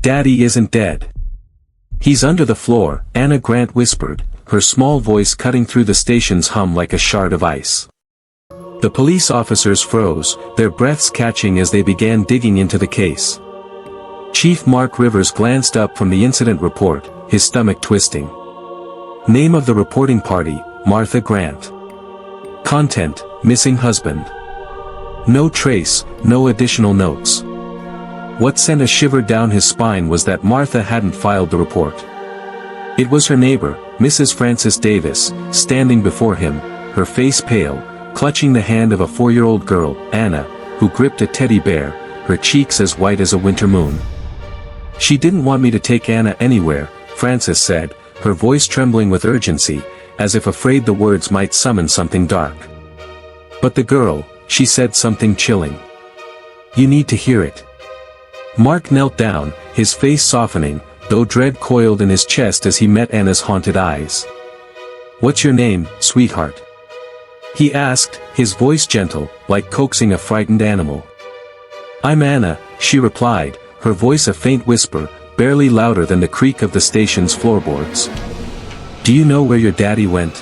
Daddy isn't dead. He's under the floor, Anna Grant whispered, her small voice cutting through the station's hum like a shard of ice. The police officers froze, their breaths catching as they began digging into the case. Chief Mark Rivers glanced up from the incident report, his stomach twisting. Name of the reporting party, Martha Grant. Content, missing husband. No trace, no additional notes. What sent a shiver down his spine was that Martha hadn't filed the report. It was her neighbor, Mrs. Frances Davis, standing before him, her face pale, clutching the hand of a 4-year-old girl, Anna, who gripped a teddy bear, her cheeks as white as a winter moon. She didn't want me to take Anna anywhere, Frances said, her voice trembling with urgency, as if afraid the words might summon something dark. But the girl, she said something chilling. You need to hear it. Mark knelt down, his face softening, though dread coiled in his chest as he met Anna's haunted eyes. What's your name, sweetheart? He asked, his voice gentle, like coaxing a frightened animal. I'm Anna, she replied, her voice a faint whisper, barely louder than the creak of the station's floorboards. Do you know where your daddy went?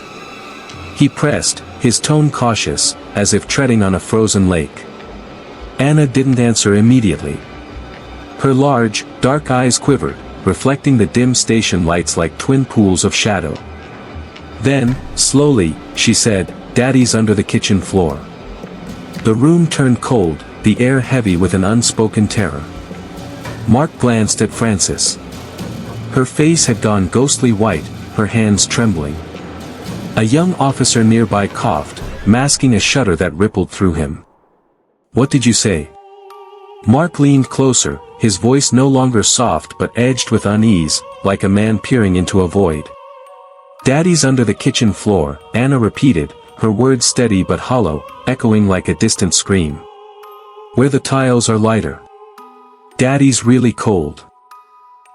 He pressed, his tone cautious, as if treading on a frozen lake. Anna didn't answer immediately. Her large, dark eyes quivered, reflecting the dim station lights like twin pools of shadow. Then, slowly, she said, Daddy's under the kitchen floor. The room turned cold, the air heavy with an unspoken terror. Mark glanced at Frances. Her face had gone ghostly white, her hands trembling. A young officer nearby coughed, masking a shudder that rippled through him. What did you say? Mark leaned closer, his voice no longer soft but edged with unease, like a man peering into a void. Daddy's under the kitchen floor, Anna repeated, her words steady but hollow, echoing like a distant scream. Where the tiles are lighter. Daddy's really cold.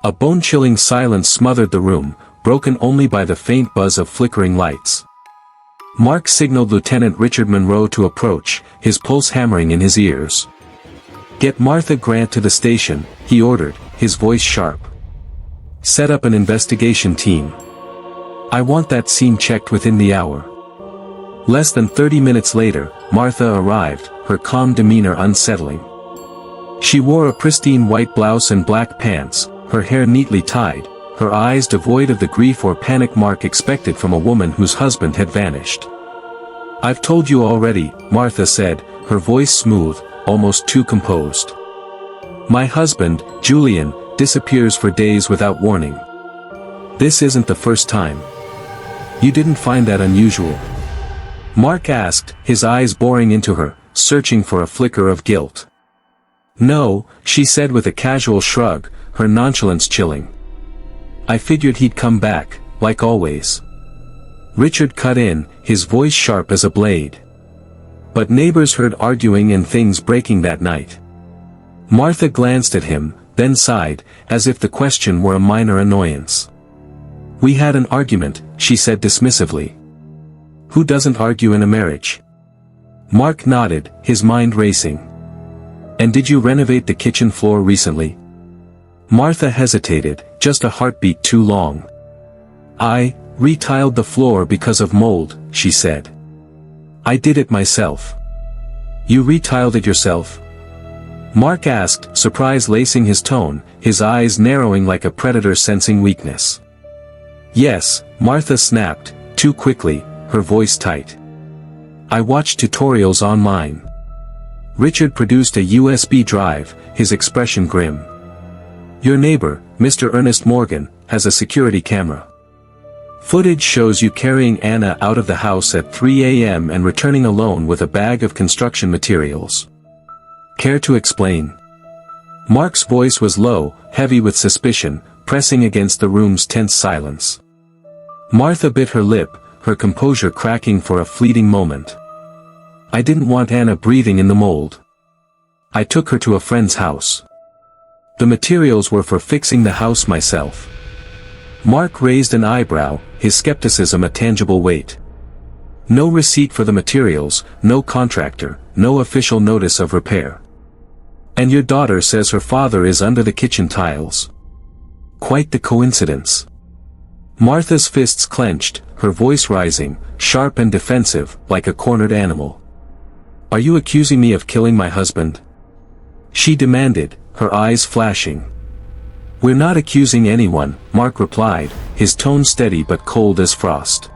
A bone-chilling silence smothered the room, broken only by the faint buzz of flickering lights. Mark signaled Lieutenant Richard Monroe to approach, his pulse hammering in his ears. Get Martha Grant to the station, he ordered, his voice sharp. Set up an investigation team. I want that scene checked within the hour. Less than 30 minutes later, Martha arrived, her calm demeanor unsettling. She wore a pristine white blouse and black pants, her hair neatly tied, her eyes devoid of the grief or panic Mark expected from a woman whose husband had vanished. I've told you already, Martha said, her voice smooth, almost too composed. My husband, Julian, disappears for days without warning. This isn't the first time. You didn't find that unusual? Mark asked, his eyes boring into her, searching for a flicker of guilt. No, she said with a casual shrug, her nonchalance chilling. I figured he'd come back, like always. Richard cut in, his voice sharp as a blade. But neighbors heard arguing and things breaking that night. Martha glanced at him, then sighed, as if the question were a minor annoyance. We had an argument, she said dismissively. Who doesn't argue in a marriage? Mark nodded, his mind racing. And did you renovate the kitchen floor recently? Martha hesitated, just a heartbeat too long. I retiled the floor because of mold, she said. I did it myself. You retiled it yourself? Mark asked, surprise lacing his tone, his eyes narrowing like a predator sensing weakness. Yes, Martha snapped, too quickly, her voice tight. I watched tutorials online. Richard produced a USB drive, his expression grim. Your neighbor, Mr. Ernest Morgan, has a security camera. Footage shows you carrying Anna out of the house at 3 a.m. and returning alone with a bag of construction materials. Care to explain? Mark's voice was low, heavy with suspicion, pressing against the room's tense silence. Martha bit her lip, her composure cracking for a fleeting moment. I didn't want Anna breathing in the mold. I took her to a friend's house. The materials were for fixing the house myself. Mark raised an eyebrow, his skepticism a tangible weight. No receipt for the materials, no contractor, no official notice of repair. And your daughter says her father is under the kitchen tiles. Quite the coincidence. Martha's fists clenched, her voice rising, sharp and defensive, like a cornered animal. Are you accusing me of killing my husband? She demanded, her eyes flashing. We're not accusing anyone, Mark replied, his tone steady but cold as frost.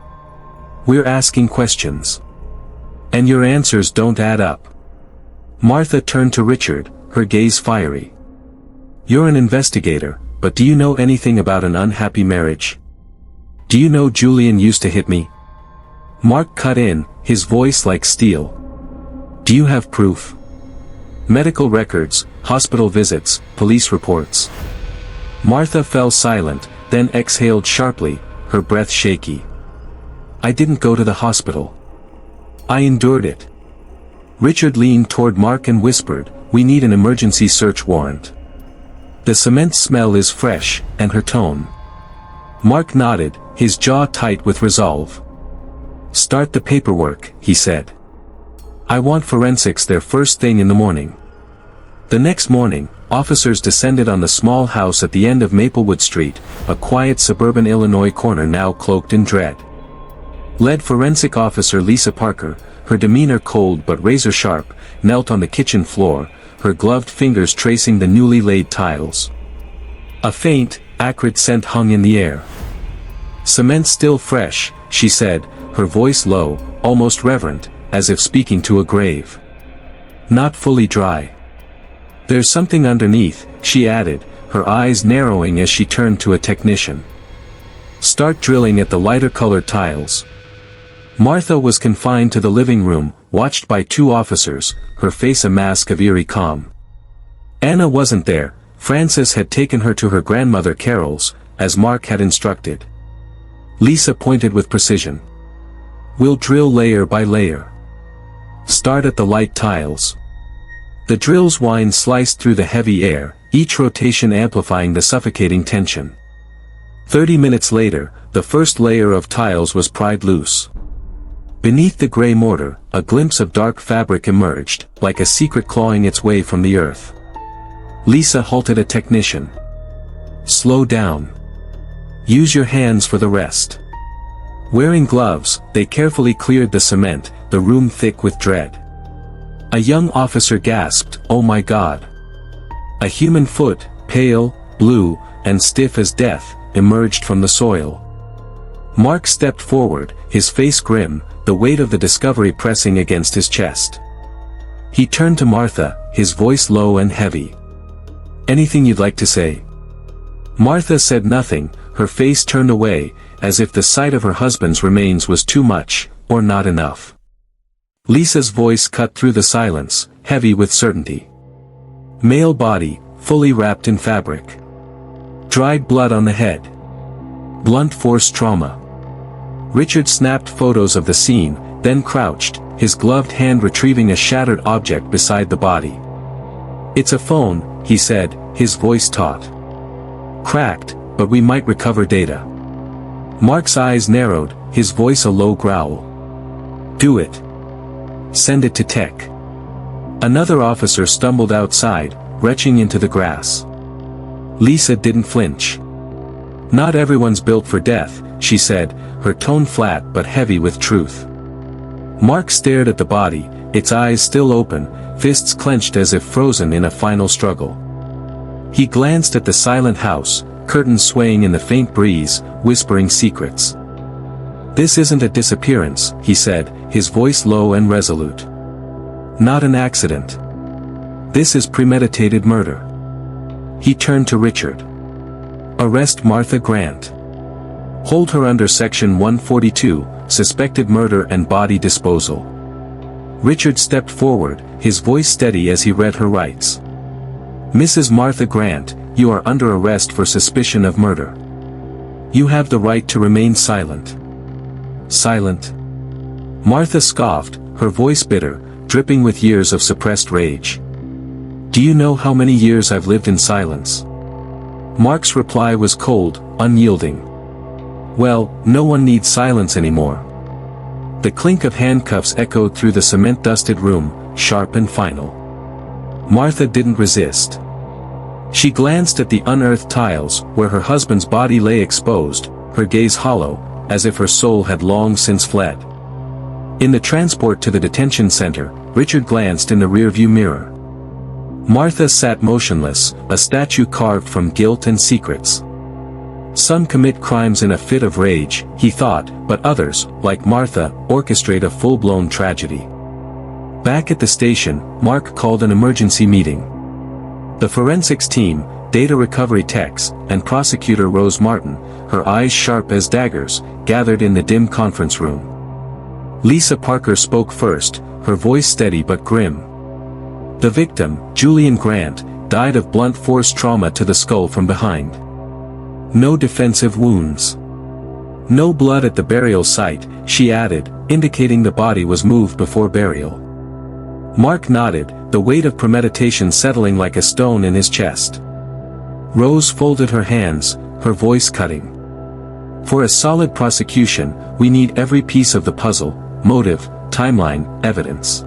We're asking questions. And your answers don't add up. Martha turned to Richard, her gaze fiery. You're an investigator, but do you know anything about an unhappy marriage? Do you know Julian used to hit me? Mark cut in, his voice like steel. Do you have proof? Medical records, hospital visits, police reports. Martha fell silent, then exhaled sharply, her breath shaky. I didn't go to the hospital. I endured it. Richard leaned toward Mark and whispered, we need an emergency search warrant. The cement smell is fresh, and her tone. Mark nodded, his jaw tight with resolve. Start the paperwork, he said. I want forensics there first thing in the morning. The next morning, officers descended on the small house at the end of Maplewood Street, a quiet suburban Illinois corner now cloaked in dread. Led forensic officer Lisa Parker, her demeanor cold but razor-sharp, knelt on the kitchen floor, her gloved fingers tracing the newly laid tiles. A faint, acrid scent hung in the air. Cement still fresh, she said, her voice low, almost reverent, as if speaking to a grave. Not fully dry. There's something underneath, she added, her eyes narrowing as she turned to a technician. Start drilling at the lighter-colored tiles. Martha was confined to the living room, watched by two officers, her face a mask of eerie calm. Anna wasn't there. Frances had taken her to her grandmother Carol's, as Mark had instructed. Lisa pointed with precision. We'll drill layer by layer. Start at the light tiles. The drill's whine sliced through the heavy air, each rotation amplifying the suffocating tension. 30 minutes later, the first layer of tiles was pried loose. Beneath the gray mortar, a glimpse of dark fabric emerged, like a secret clawing its way from the earth. Lisa halted a technician. Slow down. Use your hands for the rest. Wearing gloves, they carefully cleared the cement, the room thick with dread. A young officer gasped, "Oh my God!" A human foot, pale, blue, and stiff as death, emerged from the soil. Mark stepped forward, his face grim, the weight of the discovery pressing against his chest. He turned to Martha, his voice low and heavy. "Anything you'd like to say?" Martha said nothing, her face turned away, as if the sight of her husband's remains was too much, or not enough. Lisa's voice cut through the silence, heavy with certainty. Male body, fully wrapped in fabric. Dried blood on the head. Blunt force trauma. Richard snapped photos of the scene, then crouched, his gloved hand retrieving a shattered object beside the body. "It's a phone," he said, his voice taut. "Cracked, but we might recover data." Mark's eyes narrowed, his voice a low growl. "Do it. Send it to tech." Another officer stumbled outside, retching into the grass. Lisa didn't flinch. "Not everyone's built for death," she said, her tone flat but heavy with truth. Mark stared at the body, its eyes still open, fists clenched as if frozen in a final struggle. He glanced at the silent house, curtains swaying in the faint breeze, whispering secrets. "This isn't a disappearance," he said, his voice low and resolute. "Not an accident. This is premeditated murder." He turned to Richard. "Arrest Martha Grant. Hold her under Section 142, suspected murder and body disposal." Richard stepped forward, his voice steady as he read her rights. "Mrs. Martha Grant, you are under arrest for suspicion of murder. You have the right to remain silent." "Silent?" Martha scoffed, her voice bitter, dripping with years of suppressed rage. "Do you know how many years I've lived in silence?" Mark's reply was cold, unyielding. "Well, no one needs silence anymore." The clink of handcuffs echoed through the cement-dusted room, sharp and final. Martha didn't resist. She glanced at the unearthed tiles where her husband's body lay exposed, her gaze hollow, as if her soul had long since fled. In the transport to the detention center, Richard glanced in the rearview mirror. Martha sat motionless, a statue carved from guilt and secrets. Some commit crimes in a fit of rage, he thought, but others, like Martha, orchestrate a full-blown tragedy. Back at the station, Mark called an emergency meeting. The forensics team, data recovery techs, and prosecutor Rose Martin, her eyes sharp as daggers, gathered in the dim conference room. Lisa Parker spoke first, her voice steady but grim. The victim, Julian Grant, died of blunt force trauma to the skull from behind. No defensive wounds. No blood at the burial site, she added, indicating the body was moved before burial. Mark nodded, the weight of premeditation settling like a stone in his chest. Rose folded her hands, her voice cutting. For a solid prosecution, we need every piece of the puzzle: motive, timeline, evidence.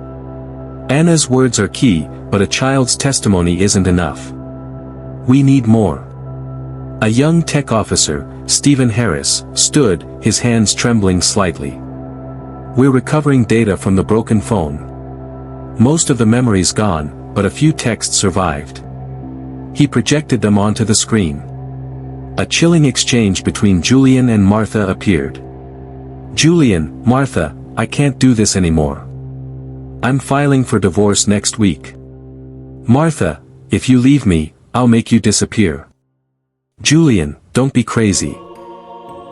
Anna's words are key, but a child's testimony isn't enough. We need more. A young tech officer, Stephen Harris, stood, his hands trembling slightly. We're recovering data from the broken phone. Most of the memory's gone, but a few texts survived. He projected them onto the screen. A chilling exchange between Julian and Martha appeared. Julian, Martha, I can't do this anymore. I'm filing for divorce next week. Martha, if you leave me, I'll make you disappear. Julian, don't be crazy.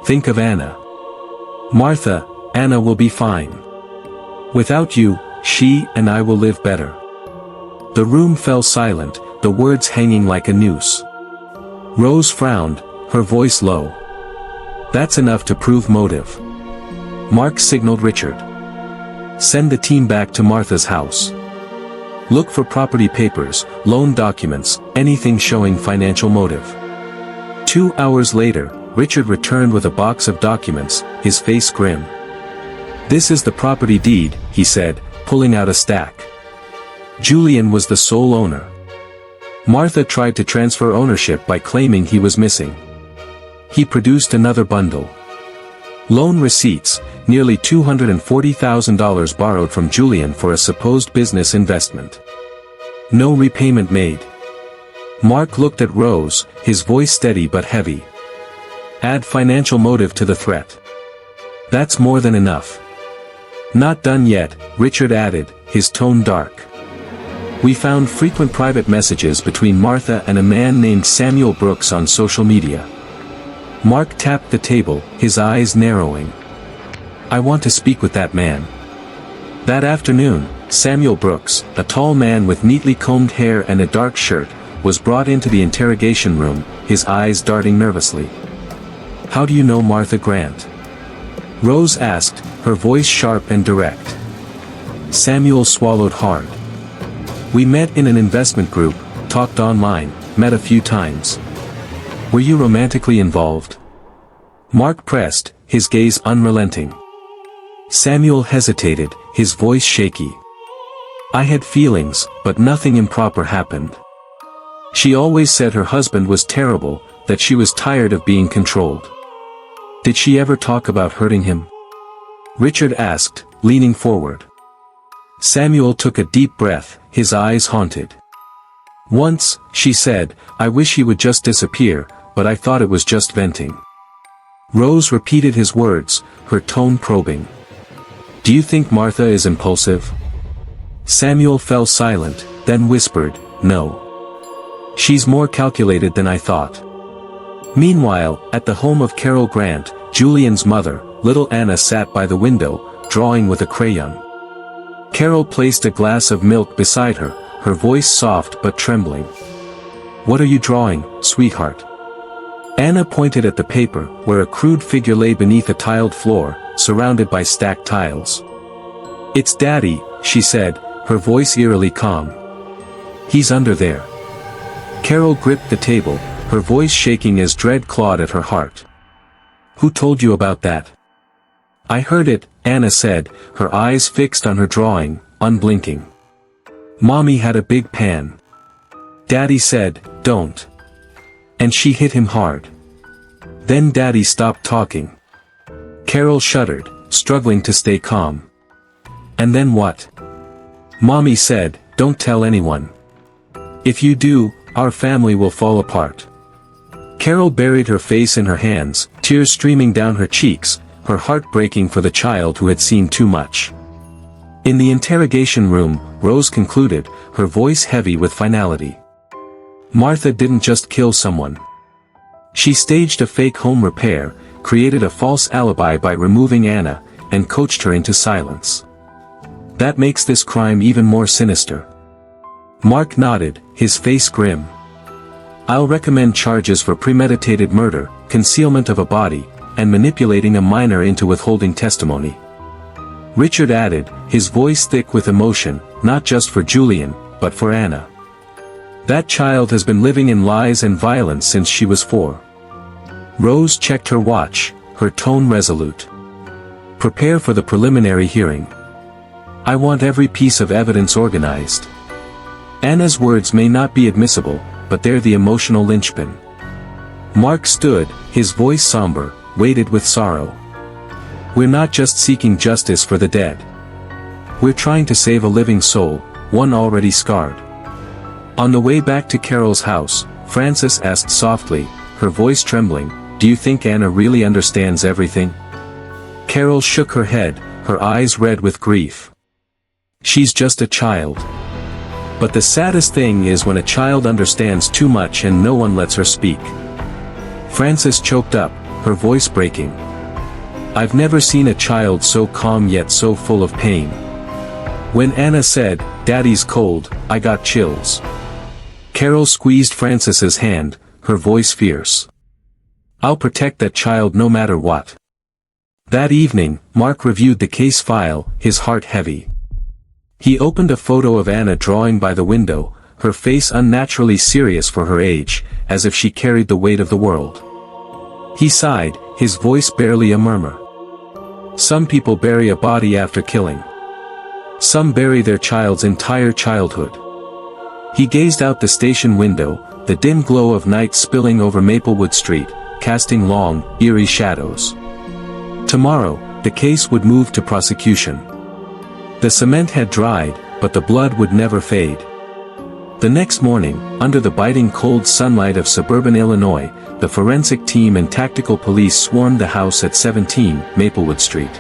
Think of Anna. Martha, Anna will be fine. Without you, she and I will live better. The room fell silent, the words hanging like a noose. Rose frowned, her voice low. That's enough to prove motive. Mark signaled Richard. Send the team back to Martha's house. Look for property papers, loan documents, anything showing financial motive. 2 hours later, Richard returned with a box of documents, his face grim. This is the property deed, he said, pulling out a stack. Julian was the sole owner. Martha tried to transfer ownership by claiming he was missing. He produced another bundle. Loan receipts, nearly $240,000 borrowed from Julian for a supposed business investment. No repayment made. Mark looked at Rose, his voice steady but heavy. Add financial motive to the threat. That's more than enough. Not done yet, Richard added, his tone dark. We found frequent private messages between Martha and a man named Samuel Brooks on social media. Mark tapped the table, his eyes narrowing. I want to speak with that man. That afternoon, Samuel Brooks, a tall man with neatly combed hair and a dark shirt, was brought into the interrogation room, his eyes darting nervously. How do you know Martha Grant? Rose asked, her voice sharp and direct. Samuel swallowed hard. We met in an investment group, talked online, met a few times. Were you romantically involved? Mark pressed, his gaze unrelenting. Samuel hesitated, his voice shaky. I had feelings, but nothing improper happened. She always said her husband was terrible, that she was tired of being controlled. Did she ever talk about hurting him? Richard asked, leaning forward. Samuel took a deep breath, his eyes haunted. Once, she said, I wish he would just disappear, but I thought it was just venting. Rose repeated his words, her tone probing. Do you think Martha is impulsive? Samuel fell silent, then whispered, no. She's more calculated than I thought. Meanwhile, at the home of Carol Grant, Julian's mother, little Anna sat by the window, drawing with a crayon. Carol placed a glass of milk beside her, her voice soft but trembling. What are you drawing, sweetheart? Anna pointed at the paper, where a crude figure lay beneath a tiled floor, surrounded by stacked tiles. It's Daddy, she said, her voice eerily calm. He's under there. Carol gripped the table, her voice shaking as dread clawed at her heart. Who told you about that? I heard it, Anna said, her eyes fixed on her drawing, unblinking. Mommy had a big pan. Daddy said, "Don't." And she hit him hard. Then Daddy stopped talking. Carol shuddered, struggling to stay calm. And then what? Mommy said, "Don't tell anyone. If you do, our family will fall apart." Carol buried her face in her hands, tears streaming down her cheeks, her heart breaking for the child who had seen too much. In the interrogation room, Rose concluded, her voice heavy with finality. Martha didn't just kill someone. She staged a fake home repair, created a false alibi by removing Anna, and coached her into silence. That makes this crime even more sinister. Mark nodded, his face grim. "I'll recommend charges for premeditated murder, concealment of a body, and manipulating a minor into withholding testimony." Richard added, his voice thick with emotion, "not just for Julian, but for Anna. That child has been living in lies and violence since she was 4. Rose checked her watch, her tone resolute. "Prepare for the preliminary hearing. I want every piece of evidence organized. Anna's words may not be admissible, but they're the emotional linchpin." Mark stood, his voice somber, weighted with sorrow. "We're not just seeking justice for the dead. We're trying to save a living soul, one already scarred." On the way back to Carol's house, Frances asked softly, her voice trembling, "Do you think Anna really understands everything?" Carol shook her head, her eyes red with grief. "She's just a child. But the saddest thing is when a child understands too much and no one lets her speak." Frances choked up, her voice breaking. "I've never seen a child so calm yet so full of pain. When Anna said, 'Daddy's cold,' I got chills." Carol squeezed Frances's hand, her voice fierce. "I'll protect that child no matter what." That evening, Mark reviewed the case file, his heart heavy. He opened a photo of Anna drawing by the window, her face unnaturally serious for her age, as if she carried the weight of the world. He sighed, his voice barely a murmur. "Some people bury a body after killing. Some bury their child's entire childhood." He gazed out the station window, the dim glow of night spilling over Maplewood Street, casting long, eerie shadows. Tomorrow, the case would move to prosecution. The cement had dried, but the blood would never fade. The next morning, under the biting cold sunlight of suburban Illinois, the forensic team and tactical police swarmed the house at 17 Maplewood Street.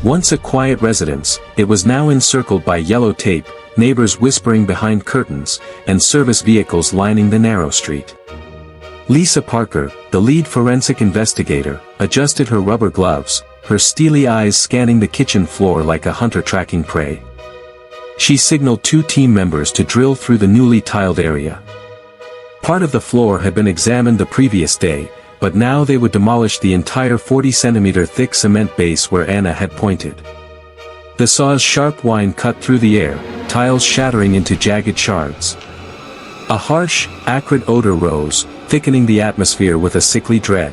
Once a quiet residence, it was now encircled by yellow tape, neighbors whispering behind curtains, and service vehicles lining the narrow street. Lisa Parker, the lead forensic investigator, adjusted her rubber gloves, her steely eyes scanning the kitchen floor like a hunter tracking prey. She signaled 2 team members to drill through the newly tiled area. Part of the floor had been examined the previous day, but now they would demolish the entire 40-centimeter thick cement base where Anna had pointed. The saw's sharp whine cut through the air, tiles shattering into jagged shards. A harsh, acrid odor rose, thickening the atmosphere with a sickly dread.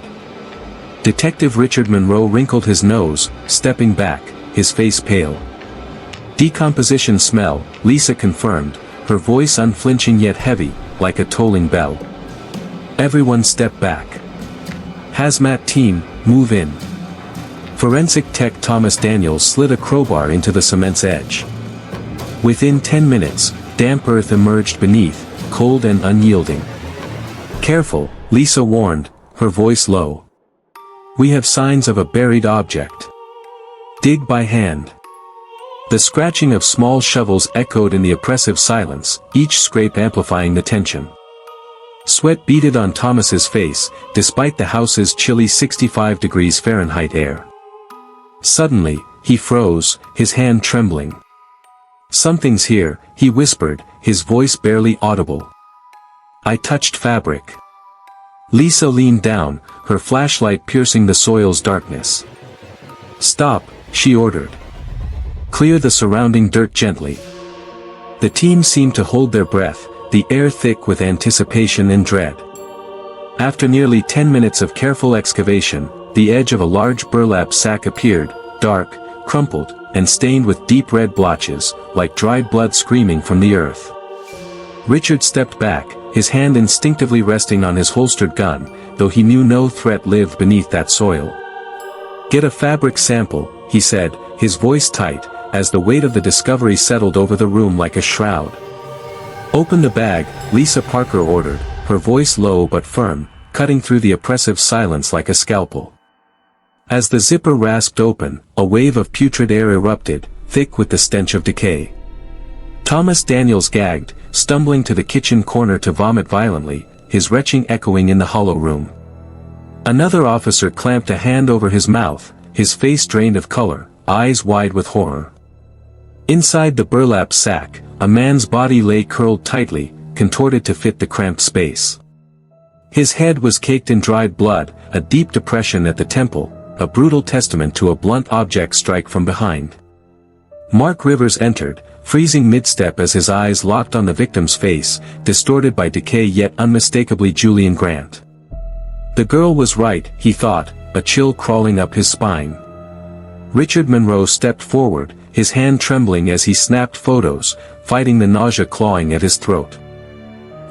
Detective Richard Monroe wrinkled his nose, stepping back, his face pale. "Decomposition smell," Lisa confirmed, her voice unflinching yet heavy, like a tolling bell. Everyone stepped back. "Hazmat team, move in." Forensic tech Thomas Daniels slid a crowbar into the cement's edge. Within 10 minutes, damp earth emerged beneath, cold and unyielding. "Careful," Lisa warned, her voice low. "We have signs of a buried object. Dig by hand." The scratching of small shovels echoed in the oppressive silence, each scrape amplifying the tension. Sweat beaded on Thomas's face, despite the house's chilly 65 degrees Fahrenheit air. Suddenly, he froze, his hand trembling. "Something's here," he whispered, his voice barely audible. "I touched fabric." Lisa leaned down, her flashlight piercing the soil's darkness. "Stop," she ordered. "Clear the surrounding dirt gently." The team seemed to hold their breath, the air thick with anticipation and dread. After nearly 10 minutes of careful excavation, the edge of a large burlap sack appeared, dark, crumpled, and stained with deep red blotches, like dried blood screaming from the earth. Richard stepped back, his hand instinctively resting on his holstered gun, though he knew no threat lived beneath that soil. "Get a fabric sample," he said, his voice tight, as the weight of the discovery settled over the room like a shroud. "Open the bag," Lisa Parker ordered, her voice low but firm, cutting through the oppressive silence like a scalpel. As the zipper rasped open, a wave of putrid air erupted, thick with the stench of decay. Thomas Daniels gagged, stumbling to the kitchen corner to vomit violently, his retching echoing in the hollow room. Another officer clamped a hand over his mouth, his face drained of color, eyes wide with horror. Inside the burlap sack, a man's body lay curled tightly, contorted to fit the cramped space. His head was caked in dried blood, a deep depression at the temple, a brutal testament to a blunt object strike from behind. Mark Rivers entered, freezing mid-step as his eyes locked on the victim's face, distorted by decay yet unmistakably Julian Grant. The girl was right, he thought, a chill crawling up his spine. Richard Monroe stepped forward, his hand trembling as he snapped photos, fighting the nausea clawing at his throat.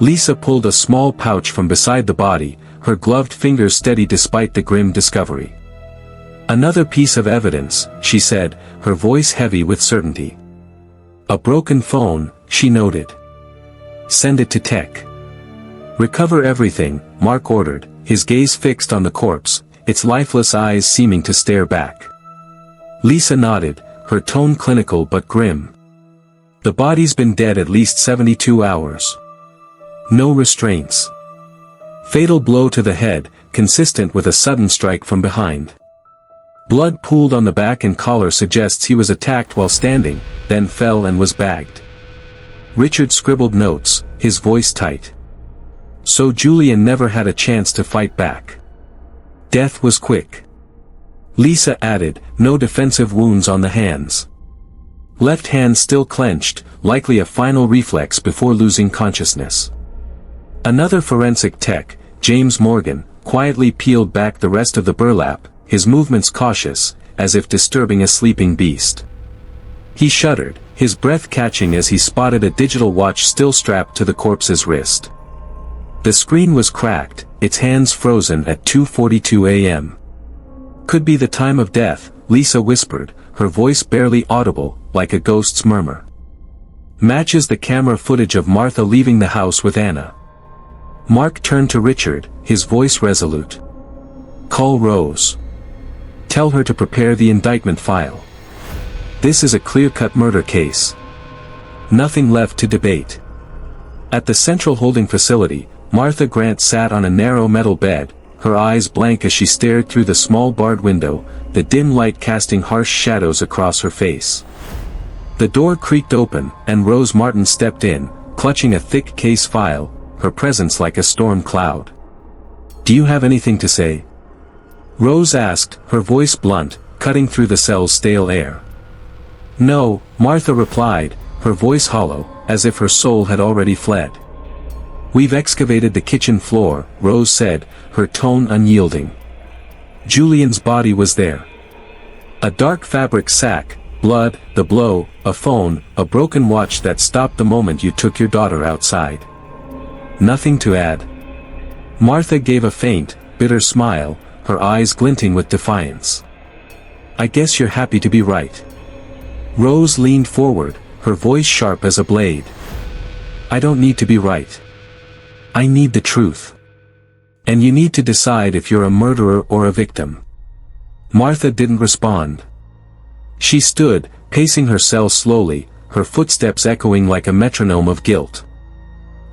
Lisa pulled a small pouch from beside the body, her gloved fingers steady despite the grim discovery. "Another piece of evidence," she said, her voice heavy with certainty. "A broken phone," she noted. "Send it to tech." "Recover everything," Mark ordered, his gaze fixed on the corpse, its lifeless eyes seeming to stare back. Lisa nodded, her tone clinical but grim. "The body's been dead at least 72 hours. No restraints. Fatal blow to the head, consistent with a sudden strike from behind. Blood pooled on the back and collar suggests he was attacked while standing, then fell and was bagged." Richard scribbled notes, his voice tight. "So Julian never had a chance to fight back. Death was quick." Lisa added, "No defensive wounds on the hands. Left hand still clenched, likely a final reflex before losing consciousness." Another forensic tech, James Morgan, quietly peeled back the rest of the burlap, his movements cautious, as if disturbing a sleeping beast. He shuddered, his breath catching as he spotted a digital watch still strapped to the corpse's wrist. The screen was cracked, its hands frozen at 2:42 a.m. "Could be the time of death," Lisa whispered, her voice barely audible, like a ghost's murmur. "Matches the camera footage of Martha leaving the house with Anna." Mark turned to Richard, his voice resolute. "Call Rose. Tell her to prepare the indictment file. This is a clear-cut murder case. Nothing left to debate." At the central holding facility, Martha Grant sat on a narrow metal bed, her eyes blank as she stared through the small barred window, the dim light casting harsh shadows across her face. The door creaked open, and Rose Martin stepped in, clutching a thick case file, her presence like a storm cloud. "Do you have anything to say?" Rose asked, her voice blunt, cutting through the cell's stale air. "No," Martha replied, her voice hollow, as if her soul had already fled. "We've excavated the kitchen floor," Rose said, her tone unyielding. "Julian's body was there. A dark fabric sack, blood, the blow, a phone, a broken watch that stopped the moment you took your daughter outside. Nothing to add." Martha gave a faint, bitter smile, her eyes glinting with defiance. "I guess you're happy to be right." Rose leaned forward, her voice sharp as a blade. "I don't need to be right. I need the truth. And you need to decide if you're a murderer or a victim." Martha didn't respond. She stood, pacing her cell slowly, her footsteps echoing like a metronome of guilt.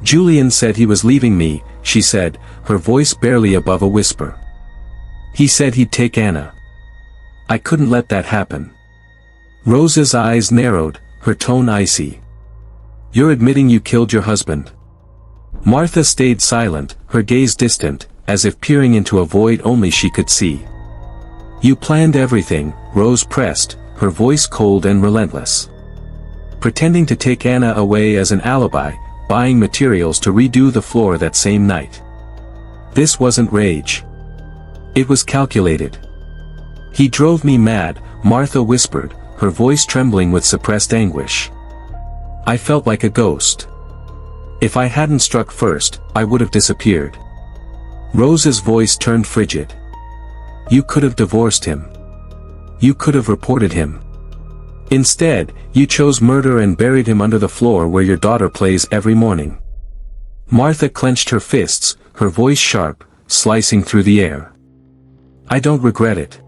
"Julian said he was leaving me," she said, her voice barely above a whisper. "He said he'd take Anna. I couldn't let that happen." Rose's eyes narrowed, her tone icy. "You're admitting you killed your husband?" Martha stayed silent, her gaze distant, as if peering into a void only she could see. "You planned everything," Rose pressed, her voice cold and relentless. "Pretending to take Anna away as an alibi, buying materials to redo the floor that same night. This wasn't rage. It was calculated. He drove me mad, Martha whispered, her voice trembling with suppressed anguish. I felt like a ghost. If I hadn't struck first, I would have disappeared. Rose's voice turned frigid. You could have divorced him. You could have reported him. Instead, you chose murder and buried him under the floor where your daughter plays every morning. Martha clenched her fists, her voice sharp, slicing through the air. I don't regret it.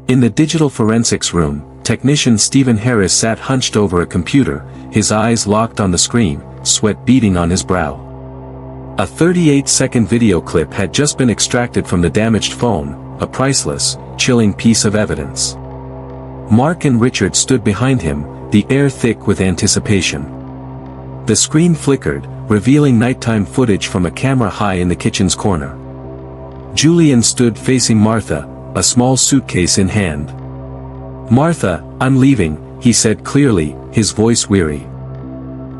In the digital forensics room, technician Stephen Harris sat hunched over a computer, his eyes locked on the screen, sweat beading on his brow. A 38-second video clip had just been extracted from the damaged phone, a priceless, chilling piece of evidence. Mark and Richard stood behind him, the air thick with anticipation. The screen flickered, revealing nighttime footage from a camera high in the kitchen's corner. Julian stood facing Martha, a small suitcase in hand. Martha, I'm leaving, he said clearly, his voice weary.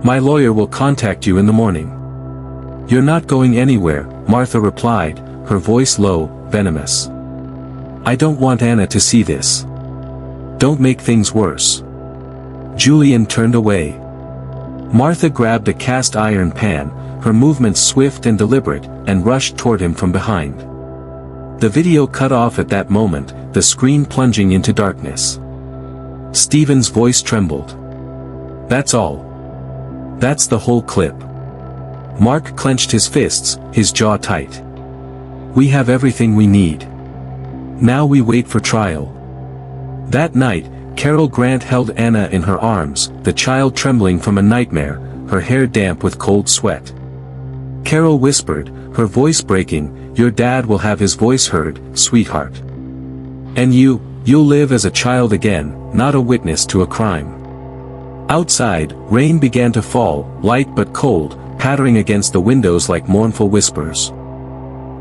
My lawyer will contact you in the morning. You're not going anywhere, Martha replied, her voice low, venomous. I don't want Anna to see this. Don't make things worse. Julian turned away. Martha grabbed a cast iron pan, her movements swift and deliberate, and rushed toward him from behind. The video cut off at that moment, the screen plunging into darkness. Stephen's voice trembled. That's all. That's the whole clip. Mark clenched his fists, his jaw tight. We have everything we need. Now we wait for trial. That night, Carol Grant held Anna in her arms, the child trembling from a nightmare, her hair damp with cold sweat. Carol whispered, her voice breaking, your dad will have his voice heard, sweetheart. And you'll live as a child again, not a witness to a crime. Outside, rain began to fall, light but cold, pattering against the windows like mournful whispers.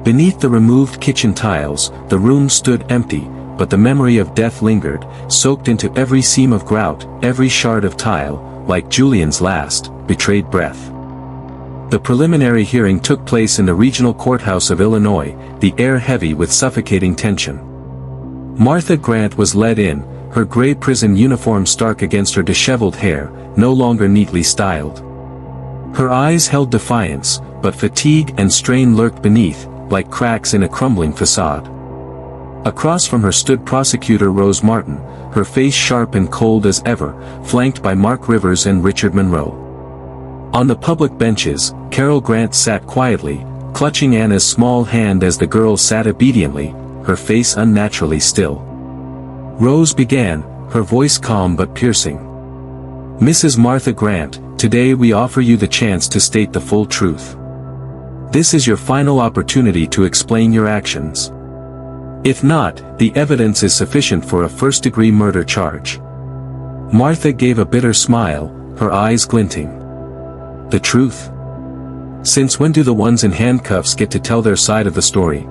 Beneath the removed kitchen tiles, the room stood empty, but the memory of death lingered, soaked into every seam of grout, every shard of tile, like Julian's last, betrayed breath. The preliminary hearing took place in the regional courthouse of Illinois, the air heavy with suffocating tension. Martha Grant was led in, her gray prison uniform stark against her disheveled hair, no longer neatly styled. Her eyes held defiance, but fatigue and strain lurked beneath, like cracks in a crumbling facade. Across from her stood prosecutor Rose Martin, her face sharp and cold as ever, flanked by Mark Rivers and Richard Monroe. On the public benches, Carol Grant sat quietly, clutching Anna's small hand as the girl sat obediently, her face unnaturally still. Rose began, her voice calm but piercing. Mrs. Martha Grant, today we offer you the chance to state the full truth. This is your final opportunity to explain your actions. If not, the evidence is sufficient for a first-degree murder charge. Martha gave a bitter smile, her eyes glinting. The truth? Since when do the ones in handcuffs get to tell their side of the story?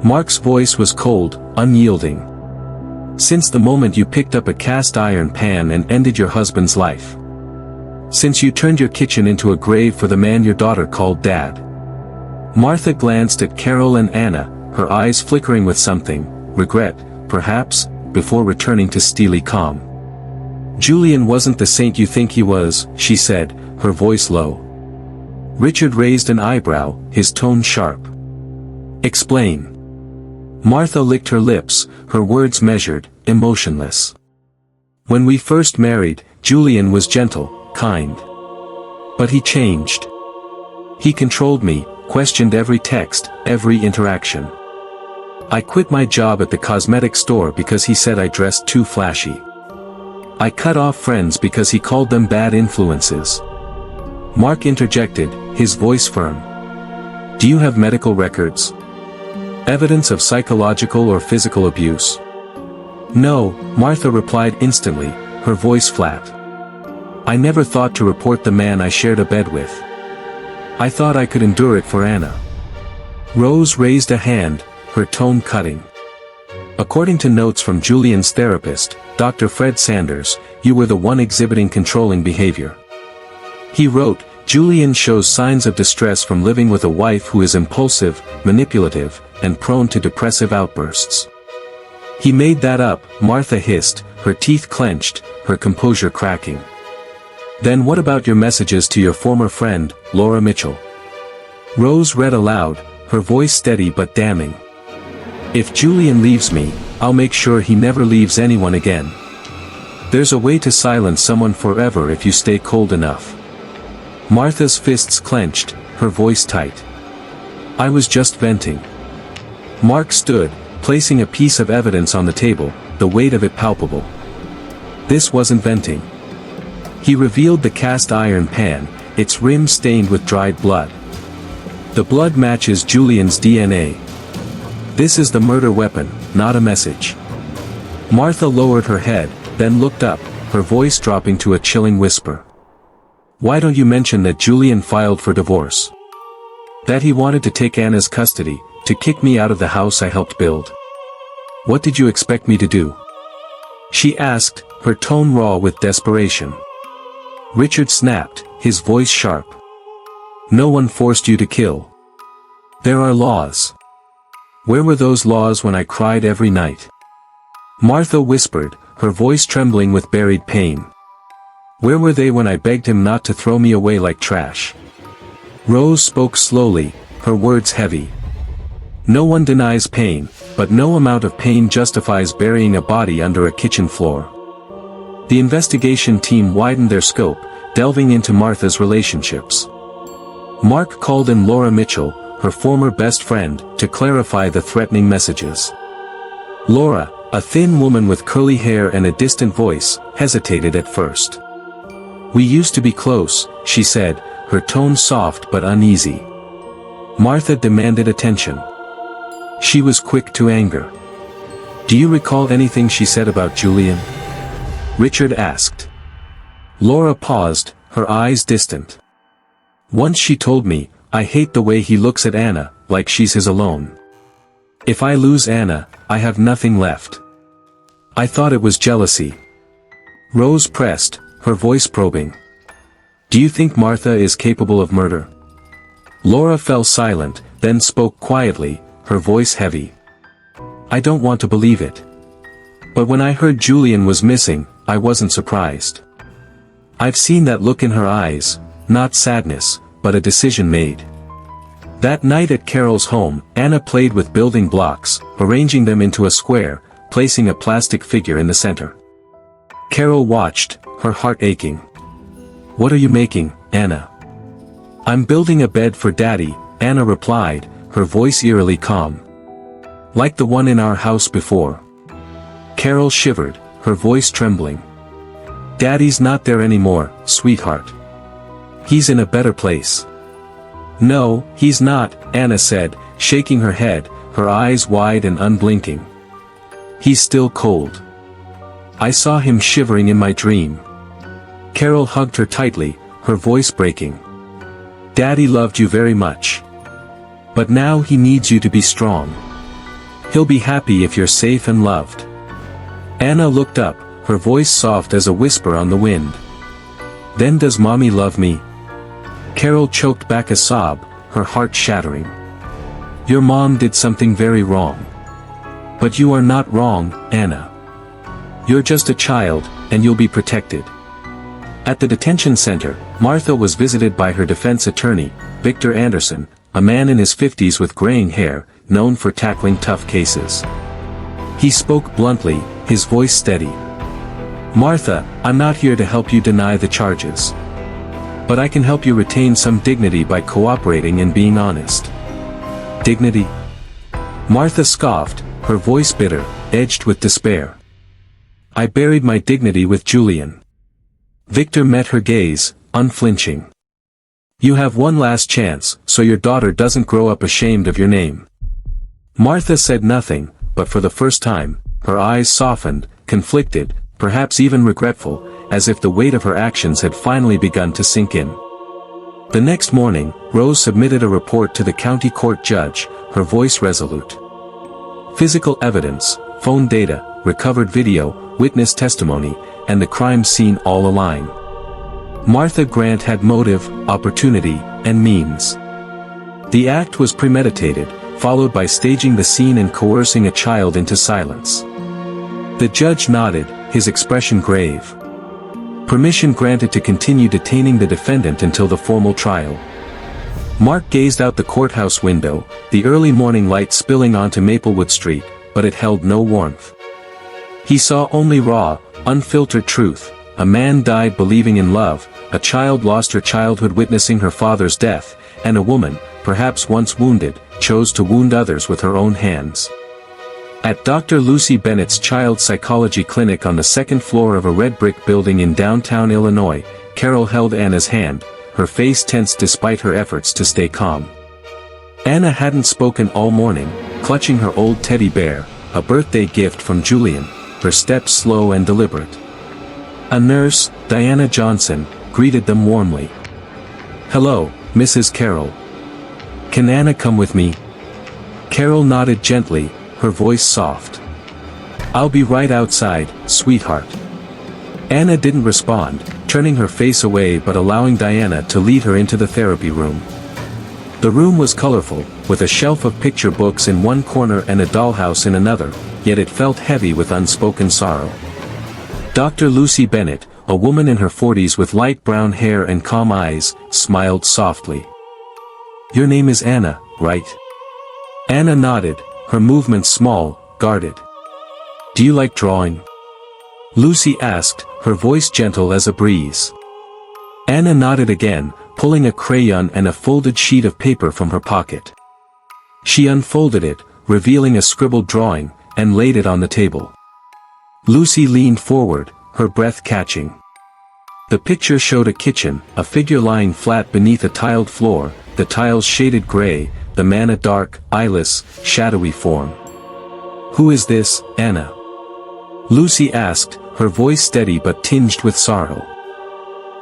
Mark's voice was cold, unyielding. Since the moment you picked up a cast iron pan and ended your husband's life. Since you turned your kitchen into a grave for the man your daughter called Dad. Martha glanced at Carol and Anna, her eyes flickering with something, regret, perhaps, before returning to steely calm. Julian wasn't the saint you think he was, she said, her voice low. Richard raised an eyebrow, his tone sharp. Explain. Martha licked her lips, her words measured, emotionless. When we first married, Julian was gentle, kind. But he changed. He controlled me, questioned every text, every interaction. I quit my job at the cosmetic store because he said I dressed too flashy. I cut off friends because he called them bad influences. Mark interjected, his voice firm. Do you have medical records? Evidence of psychological or physical abuse? No, Martha replied instantly, her voice flat. I never thought to report the man I shared a bed with. I thought I could endure it for Anna. Rose raised a hand, her tone cutting. According to notes from Julian's therapist, Dr. Fred Sanders, you were the one exhibiting controlling behavior. He wrote, Julian shows signs of distress from living with a wife who is impulsive, manipulative, and prone to depressive outbursts. He made that up, Martha hissed, her teeth clenched, her composure cracking. Then what about your messages to your former friend, Laura Mitchell? Rose read aloud, her voice steady but damning. If Julian leaves me, I'll make sure he never leaves anyone again. There's a way to silence someone forever if you stay cold enough. Martha's fists clenched, her voice tight. I was just venting. Mark stood, placing a piece of evidence on the table, the weight of it palpable. This wasn't venting. He revealed the cast iron pan, its rim stained with dried blood. The blood matches Julian's DNA. This is the murder weapon, not a message. Martha lowered her head, then looked up, her voice dropping to a chilling whisper. Why don't you mention that Julian filed for divorce? That he wanted to take Anna's custody, to kick me out of the house I helped build? What did you expect me to do? She asked, her tone raw with desperation. Richard snapped, his voice sharp. No one forced you to kill. There are laws. Where were those laws when I cried every night? Martha whispered, her voice trembling with buried pain. Where were they when I begged him not to throw me away like trash? Rose spoke slowly, her words heavy. No one denies pain, but no amount of pain justifies burying a body under a kitchen floor. The investigation team widened their scope, delving into Martha's relationships. Mark called in Laura Mitchell, her former best friend, to clarify the threatening messages. Laura, a thin woman with curly hair and a distant voice, hesitated at first. We used to be close, she said, her tone soft but uneasy. Martha demanded attention. She was quick to anger. Do you recall anything she said about Julian? Richard asked. Laura paused, her eyes distant. Once she told me, I hate the way he looks at Anna, like she's his alone. If I lose Anna, I have nothing left. I thought it was jealousy. Rose pressed, her voice probing. Do you think Martha is capable of murder? Laura fell silent, then spoke quietly, her voice heavy. I don't want to believe it. But when I heard Julian was missing, I wasn't surprised. I've seen that look in her eyes, not sadness, but a decision made. That night at Carol's home, Anna played with building blocks, arranging them into a square, placing a plastic figure in the center. Carol watched, her heart aching. What are you making, Anna? I'm building a bed for Daddy, Anna replied, her voice eerily calm. Like the one in our house before. Carol shivered, her voice trembling. Daddy's not there anymore, sweetheart. He's in a better place. No, he's not, Anna said, shaking her head, her eyes wide and unblinking. He's still cold. I saw him shivering in my dream. Carol hugged her tightly, her voice breaking. Daddy loved you very much. But now he needs you to be strong. He'll be happy if you're safe and loved. Anna looked up, her voice soft as a whisper on the wind. Then does Mommy love me? Carol choked back a sob, her heart shattering. Your mom did something very wrong. But you are not wrong, Anna. You're just a child, and you'll be protected. At the detention center, Martha was visited by her defense attorney, Victor Anderson, a man in his 50s with graying hair, known for tackling tough cases. He spoke bluntly, his voice steady. Martha, I'm not here to help you deny the charges. But I can help you retain some dignity by cooperating and being honest. Dignity? Martha scoffed, her voice bitter, edged with despair. I buried my dignity with Julian. Victor met her gaze, unflinching. You have one last chance, so your daughter doesn't grow up ashamed of your name. Martha said nothing, but for the first time, her eyes softened, conflicted, perhaps even regretful, as if the weight of her actions had finally begun to sink in. The next morning, Rose submitted a report to the county court judge, her voice resolute. Physical evidence, phone data, recovered video, witness testimony, and the crime scene all align. Martha Grant had motive, opportunity, and means. The act was premeditated, followed by staging the scene and coercing a child into silence. The judge nodded, his expression grave. Permission granted to continue detaining the defendant until the formal trial. Mark gazed out the courthouse window, the early morning light spilling onto Maplewood Street, but it held no warmth. He saw only raw, unfiltered truth. A man died believing in love, a child lost her childhood witnessing her father's death, and a woman, perhaps once wounded, chose to wound others with her own hands. At Dr. Lucy Bennett's child psychology clinic on the second floor of a red brick building in downtown Illinois, Carol held Anna's hand, her face tense despite her efforts to stay calm. Anna hadn't spoken all morning, clutching her old teddy bear, a birthday gift from Julian, her steps slow and deliberate. A nurse, Diana Johnson, greeted them warmly. "Hello, Mrs. Carroll. Can Anna come with me?" Carol nodded gently, her voice soft. "I'll be right outside, sweetheart." Anna didn't respond, turning her face away but allowing Diana to lead her into the therapy room. The room was colorful, with a shelf of picture books in one corner and a dollhouse in another, yet it felt heavy with unspoken sorrow. Dr. Lucy Bennett, a woman in her 40s with light brown hair and calm eyes, smiled softly. "Your name is Anna, right?" Anna nodded, her movements small, guarded. "Do you like drawing?" Lucy asked, her voice gentle as a breeze. Anna nodded again, pulling a crayon and a folded sheet of paper from her pocket. She unfolded it, revealing a scribbled drawing, and laid it on the table. Lucy leaned forward, her breath catching. The picture showed a kitchen, a figure lying flat beneath a tiled floor, the tiles shaded gray, the man a dark, eyeless, shadowy form. "Who is this, Anna?" Lucy asked, her voice steady but tinged with sorrow.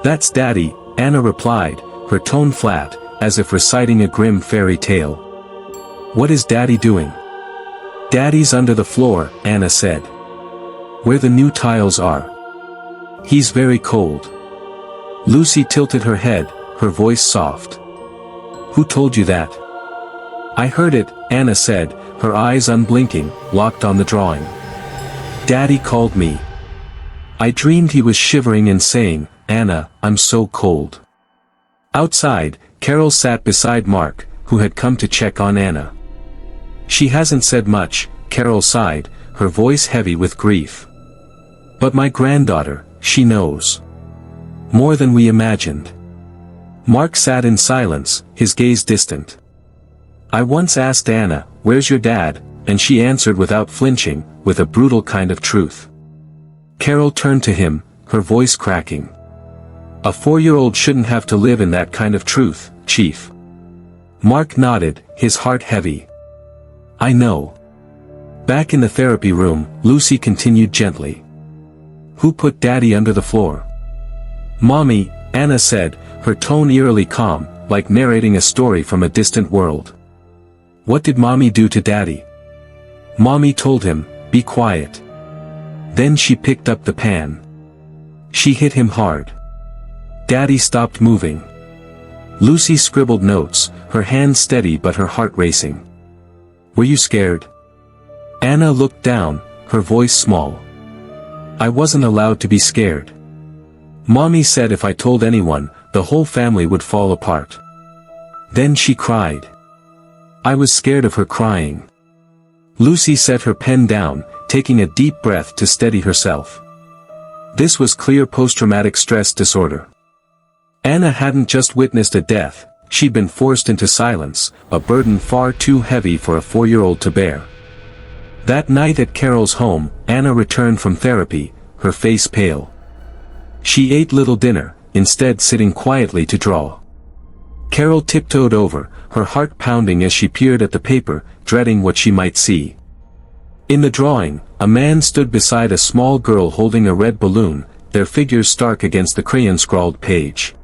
"That's Daddy," Anna replied, her tone flat, as if reciting a grim fairy tale. "What is Daddy doing?" "Daddy's under the floor," Anna said. "Where the new tiles are. He's very cold." Lucy tilted her head, her voice soft. "Who told you that?" "I heard it," Anna said, her eyes unblinking, locked on the drawing. "Daddy called me. I dreamed he was shivering and saying, 'Anna, I'm so cold.'" Outside, Carol sat beside Mark, who had come to check on Anna. "She hasn't said much," Carol sighed, her voice heavy with grief. "But my granddaughter, she knows. More than we imagined." Mark sat in silence, his gaze distant. "I once asked Anna, 'Where's your dad?' and she answered without flinching, with a brutal kind of truth." Carol turned to him, her voice cracking. "A 4-year-old shouldn't have to live in that kind of truth, Chief." Mark nodded, his heart heavy. "I know." Back in the therapy room, Lucy continued gently. "Who put Daddy under the floor?" "Mommy," Anna said, her tone eerily calm, like narrating a story from a distant world. "What did Mommy do to Daddy?" "Mommy told him, 'Be quiet.' Then she picked up the pan. She hit him hard. Daddy stopped moving." Lucy scribbled notes, her hand steady but her heart racing. "Were you scared?" Anna looked down, her voice small. "I wasn't allowed to be scared. Mommy said if I told anyone, the whole family would fall apart. Then she cried. I was scared of her crying." Lucy set her pen down, taking a deep breath to steady herself. This was clear post-traumatic stress disorder. Anna hadn't just witnessed a death, she'd been forced into silence, a burden far too heavy for a 4-year-old to bear. That night at Carol's home, Anna returned from therapy, her face pale. She ate little dinner, instead sitting quietly to draw. Carol tiptoed over, her heart pounding as she peered at the paper, dreading what she might see. In the drawing, a man stood beside a small girl holding a red balloon, their figures stark against the crayon-scrawled page.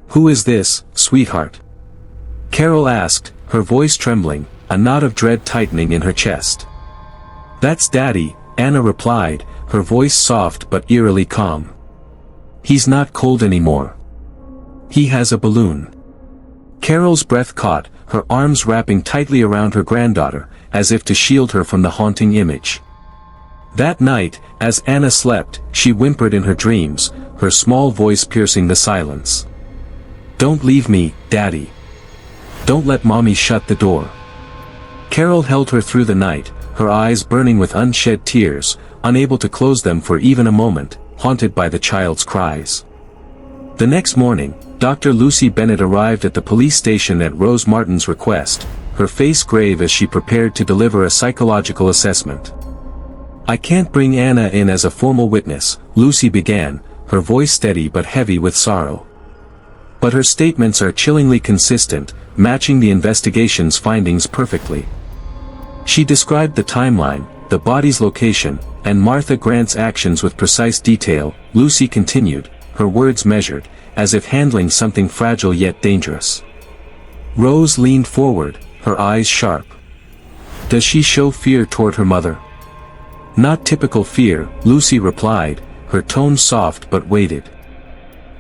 "Who is this, sweetheart?" Carol asked, her voice trembling, a knot of dread tightening in her chest. "That's Daddy," Anna replied, her voice soft but eerily calm. "He's not cold anymore. He has a balloon." Carol's breath caught, her arms wrapping tightly around her granddaughter, as if to shield her from the haunting image. That night, as Anna slept, she whimpered in her dreams, her small voice piercing the silence. "Don't leave me, Daddy. Don't let Mommy shut the door." Carol held her through the night, her eyes burning with unshed tears, unable to close them for even a moment, haunted by the child's cries. The next morning, Dr. Lucy Bennett arrived at the police station at Rose Martin's request, her face grave as she prepared to deliver a psychological assessment. "I can't bring Anna in as a formal witness," Lucy began, her voice steady but heavy with sorrow. "But her statements are chillingly consistent, matching the investigation's findings perfectly." She described the timeline, the body's location, and Martha Grant's actions with precise detail. Lucy continued, her words measured, as if handling something fragile yet dangerous. Rose leaned forward, her eyes sharp. "Does she show fear toward her mother?" "Not typical fear," Lucy replied, her tone soft but weighted.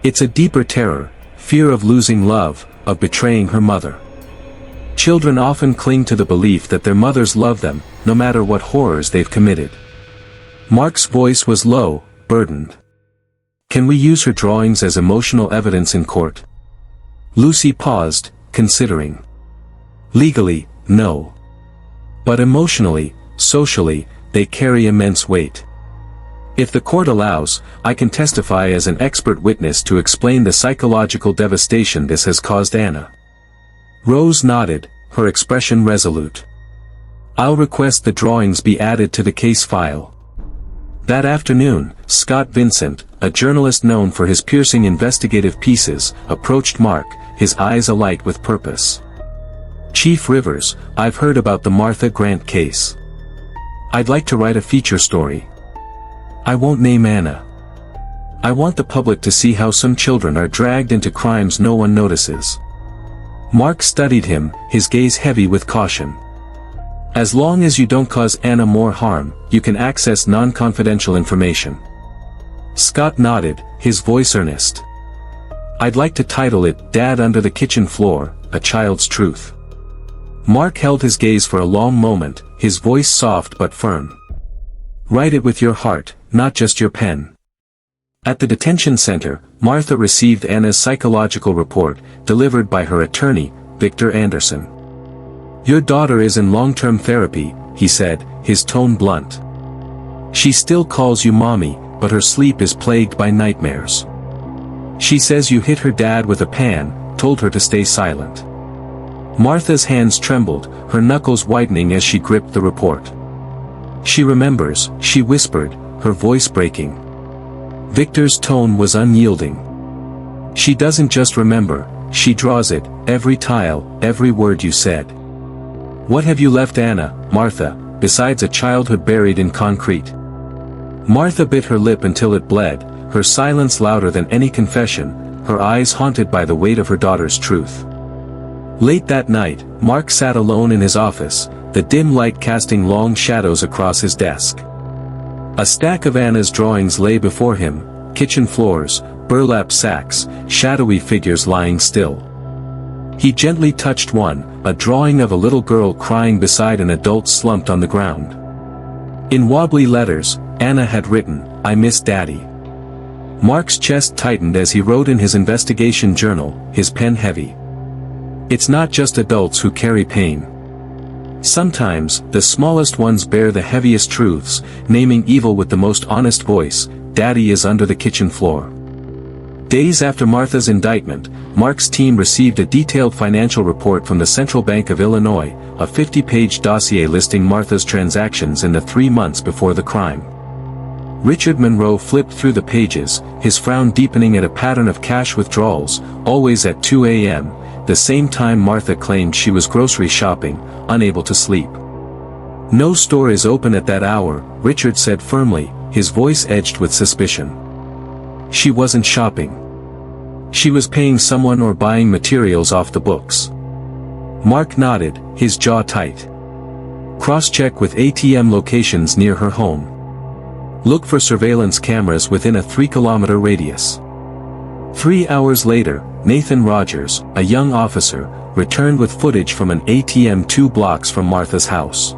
"It's a deeper terror, fear of losing love, of betraying her mother. Children often cling to the belief that their mothers love them, no matter what horrors they've committed." Mark's voice was low, burdened. "Can we use her drawings as emotional evidence in court?" Lucy paused, considering. "Legally, no. But emotionally, socially, they carry immense weight. If the court allows, I can testify as an expert witness to explain the psychological devastation this has caused Anna." Rose nodded, her expression resolute. "I'll request the drawings be added to the case file." That afternoon, Scott Vincent, a journalist known for his piercing investigative pieces, approached Mark, his eyes alight with purpose. "Chief Rivers, I've heard about the Martha Grant case. I'd like to write a feature story. I won't name Anna. I want the public to see how some children are dragged into crimes no one notices." Mark studied him, his gaze heavy with caution. "As long as you don't cause Anna more harm, you can access non-confidential information." Scott nodded, his voice earnest. "I'd like to title it, Dad Under the Kitchen Floor, A Child's Truth." Mark held his gaze for a long moment, his voice soft but firm. "Write it with your heart, not just your pen." At the detention center, Martha received Anna's psychological report, delivered by her attorney, Victor Anderson. "Your daughter is in long-term therapy," he said, his tone blunt. "She still calls you Mommy, but her sleep is plagued by nightmares. She says you hit her dad with a pan, told her to stay silent." Martha's hands trembled, her knuckles whitening as she gripped the report. "She remembers," she whispered, her voice breaking. Victor's tone was unyielding. "She doesn't just remember, she draws it, every tile, every word you said. What have you left Anna, Martha, besides a childhood buried in concrete?" Martha bit her lip until it bled, her silence louder than any confession, her eyes haunted by the weight of her daughter's truth. Late that night, Mark sat alone in his office, the dim light casting long shadows across his desk. A stack of Anna's drawings lay before him, kitchen floors, burlap sacks, shadowy figures lying still. He gently touched one, a drawing of a little girl crying beside an adult slumped on the ground. In wobbly letters, Anna had written, "I miss Daddy." Mark's chest tightened as he wrote in his investigation journal, his pen heavy. It's not just adults who carry pain. Sometimes, the smallest ones bear the heaviest truths, naming evil with the most honest voice, Daddy is under the kitchen floor. Days after Martha's indictment, Mark's team received a detailed financial report from the Central Bank of Illinois, a 50-page dossier listing Martha's transactions in the 3 months before the crime. Richard Monroe flipped through the pages, his frown deepening at a pattern of cash withdrawals, always at 2 a.m., the same time Martha claimed she was grocery shopping, unable to sleep. "No store is open at that hour," Richard said firmly, his voice edged with suspicion. "She wasn't shopping. She was paying someone or buying materials off the books." Mark nodded, his jaw tight. "Cross-check with ATM locations near her home. Look for surveillance cameras within a 3-kilometer radius." 3 hours later, Nathan Rogers, a young officer, returned with footage from an ATM 2 blocks from Martha's house.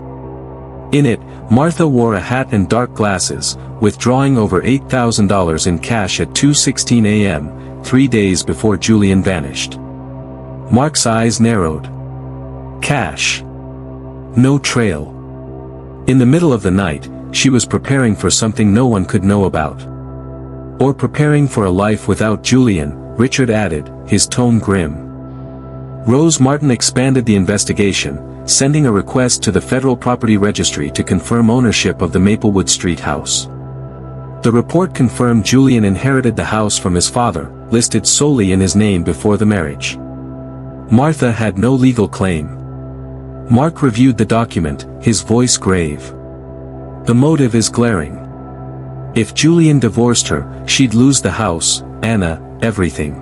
In it, Martha wore a hat and dark glasses, withdrawing over $8,000 in cash at 2:16 a.m., 3 days before Julian vanished. Mark's eyes narrowed. Cash. No trail. In the middle of the night, she was preparing for something no one could know about. Or preparing for a life without Julian, Richard added, his tone grim. Rose Martin expanded the investigation, sending a request to the Federal Property Registry to confirm ownership of the Maplewood Street house. The report confirmed Julian inherited the house from his father, listed solely in his name before the marriage. Martha had no legal claim. Mark reviewed the document, his voice grave. The motive is glaring. If Julian divorced her, she'd lose the house, Anna, everything.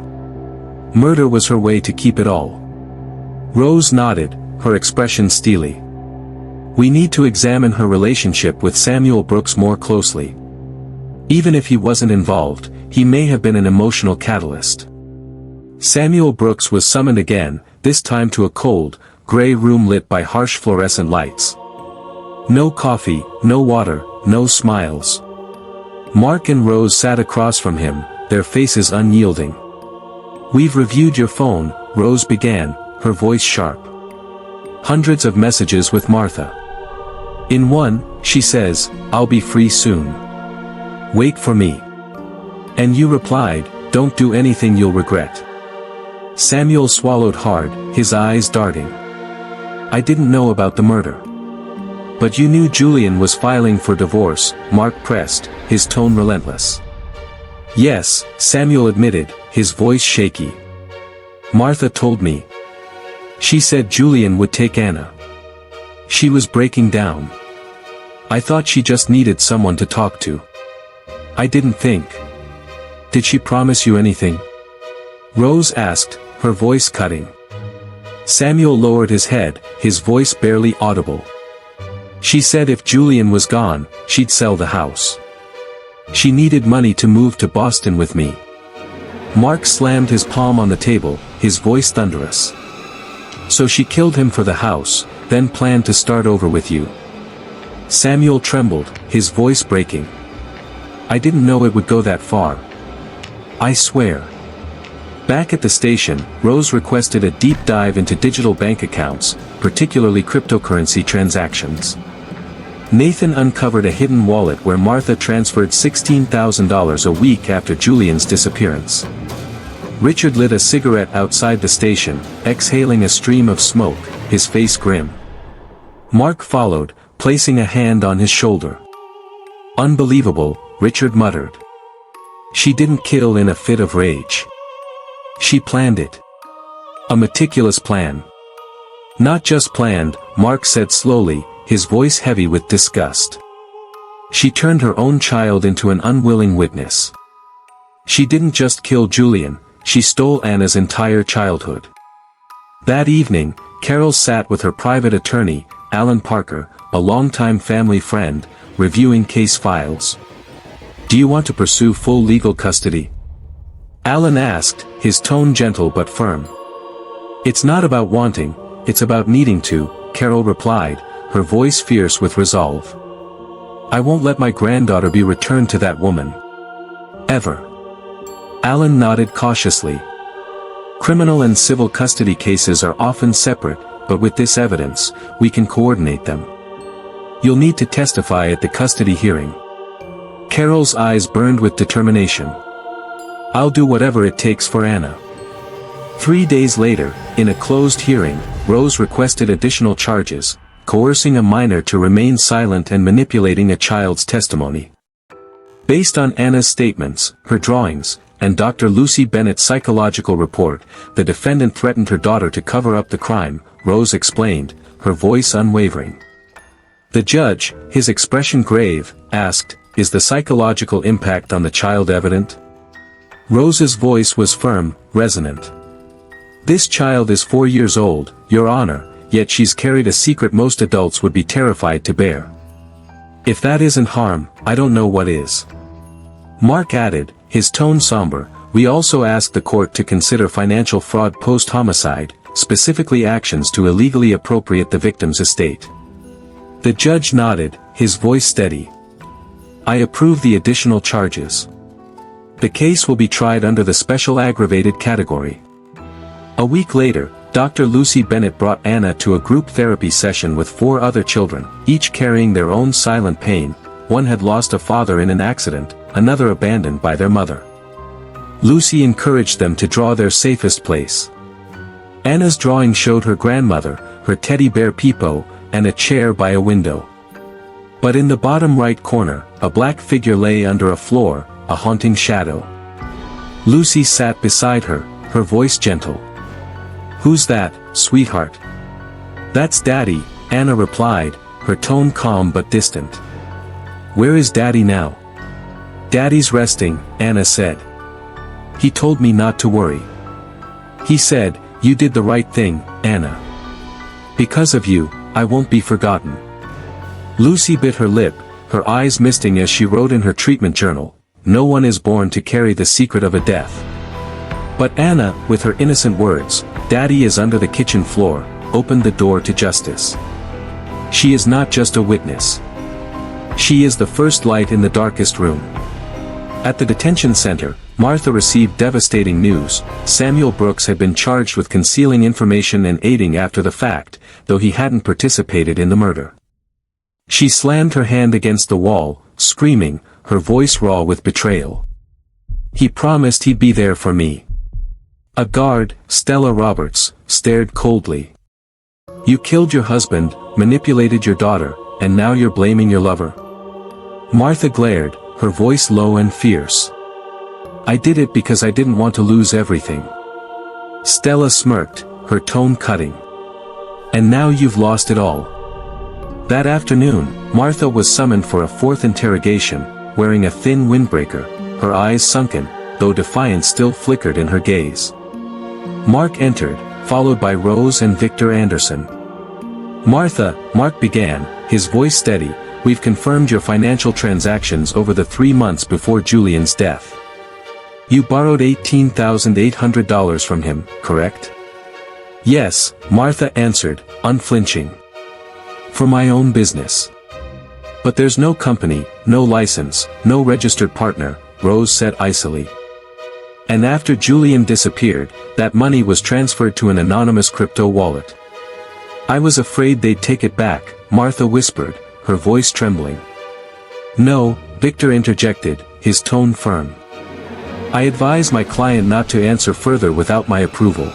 Murder was her way to keep it all. Rose nodded, her expression steely. We need to examine her relationship with Samuel Brooks more closely. Even if he wasn't involved, he may have been an emotional catalyst. Samuel Brooks was summoned again, this time to a cold, gray room lit by harsh fluorescent lights. No coffee, no water, no smiles. Mark and Rose sat across from him, their faces unyielding. We've reviewed your phone, Rose began, her voice sharp. Hundreds of messages with Martha. In one, she says, I'll be free soon. Wait for me. And you replied, don't do anything you'll regret. Samuel swallowed hard, his eyes darting. I didn't know about the murder. But you knew Julian was filing for divorce, Mark pressed, his tone relentless. Yes, Samuel admitted, his voice shaky. Martha told me. She said Julian would take Anna. She was breaking down. I thought she just needed someone to talk to. I didn't think. Did she promise you anything? Rose asked, her voice cutting. Samuel lowered his head, his voice barely audible. She said if Julian was gone, she'd sell the house. She needed money to move to Boston with me. Mark slammed his palm on the table, his voice thunderous. So she killed him for the house, then planned to start over with you. Samuel trembled, his voice breaking. I didn't know it would go that far. I swear. Back at the station, Rose requested a deep dive into digital bank accounts, particularly cryptocurrency transactions. Nathan uncovered a hidden wallet where Martha transferred $16,000 a week after Julian's disappearance. Richard lit a cigarette outside the station, exhaling a stream of smoke, his face grim. Mark followed, placing a hand on his shoulder. Unbelievable, Richard muttered. She didn't kill in a fit of rage. She planned it. A meticulous plan. Not just planned, Mark said slowly, his voice heavy with disgust. She turned her own child into an unwilling witness. She didn't just kill Julian, she stole Anna's entire childhood. That evening, Carol sat with her private attorney, Alan Parker, a longtime family friend, reviewing case files. Do you want to pursue full legal custody? Alan asked, his tone gentle but firm. It's not about wanting, it's about needing to, Carol replied, her voice fierce with resolve. I won't let my granddaughter be returned to that woman. Ever. Alan nodded cautiously. Criminal and civil custody cases are often separate, but with this evidence, we can coordinate them. You'll need to testify at the custody hearing. Carol's eyes burned with determination. I'll do whatever it takes for Anna. 3 days later, in a closed hearing, Rose requested additional charges, coercing a minor to remain silent and manipulating a child's testimony. Based on Anna's statements, her drawings, and Dr. Lucy Bennett's psychological report, the defendant threatened her daughter to cover up the crime, Rose explained, her voice unwavering. The judge, his expression grave, asked, is the psychological impact on the child evident? Rose's voice was firm, resonant. This child is 4 years old, Your Honor, yet she's carried a secret most adults would be terrified to bear. If that isn't harm, I don't know what is. Mark added, his tone somber, we also asked the court to consider financial fraud post-homicide, specifically actions to illegally appropriate the victim's estate. The judge nodded, his voice steady. I approve the additional charges. The case will be tried under the special aggravated category. A week later, Dr. Lucy Bennett brought Anna to a group therapy session with 4 other children, each carrying their own silent pain. One had lost a father in an accident, another abandoned by their mother. Lucy encouraged them to draw their safest place. Anna's drawing showed her grandmother, her teddy bear Peepo, and a chair by a window. But in the bottom right corner, a black figure lay under a floor, a haunting shadow. Lucy sat beside her, her voice gentle. Who's that, sweetheart? That's Daddy, Anna replied, her tone calm but distant. Where is Daddy now? Daddy's resting, Anna said. He told me not to worry. He said, you did the right thing, Anna. Because of you, I won't be forgotten. Lucy bit her lip, her eyes misting as she wrote in her treatment journal, no one is born to carry the secret of a death. But Anna, with her innocent words, Daddy is under the kitchen floor, opened the door to justice. She is not just a witness. She is the first light in the darkest room. At the detention center, Martha received devastating news. Samuel Brooks had been charged with concealing information and aiding after the fact, though he hadn't participated in the murder. She slammed her hand against the wall, screaming, her voice raw with betrayal. He promised he'd be there for me. A guard, Stella Roberts, stared coldly. You killed your husband, manipulated your daughter, and now you're blaming your lover? Martha glared, her voice low and fierce. I did it because I didn't want to lose everything. Stella smirked, her tone cutting. And now you've lost it all. That afternoon, Martha was summoned for a 4th interrogation, wearing a thin windbreaker, her eyes sunken, though defiance still flickered in her gaze. Mark entered, followed by Rose and Victor Anderson. Martha, Mark began, his voice steady, we've confirmed your financial transactions over the 3 months before Julian's death. You borrowed $18,800 from him, correct? Yes, Martha answered, unflinching. For my own business. But there's no company, no license, no registered partner, Rose said icily. And after Julian disappeared, that money was transferred to an anonymous crypto wallet. I was afraid they'd take it back, Martha whispered, her voice trembling. No, Victor interjected, his tone firm. I advise my client not to answer further without my approval.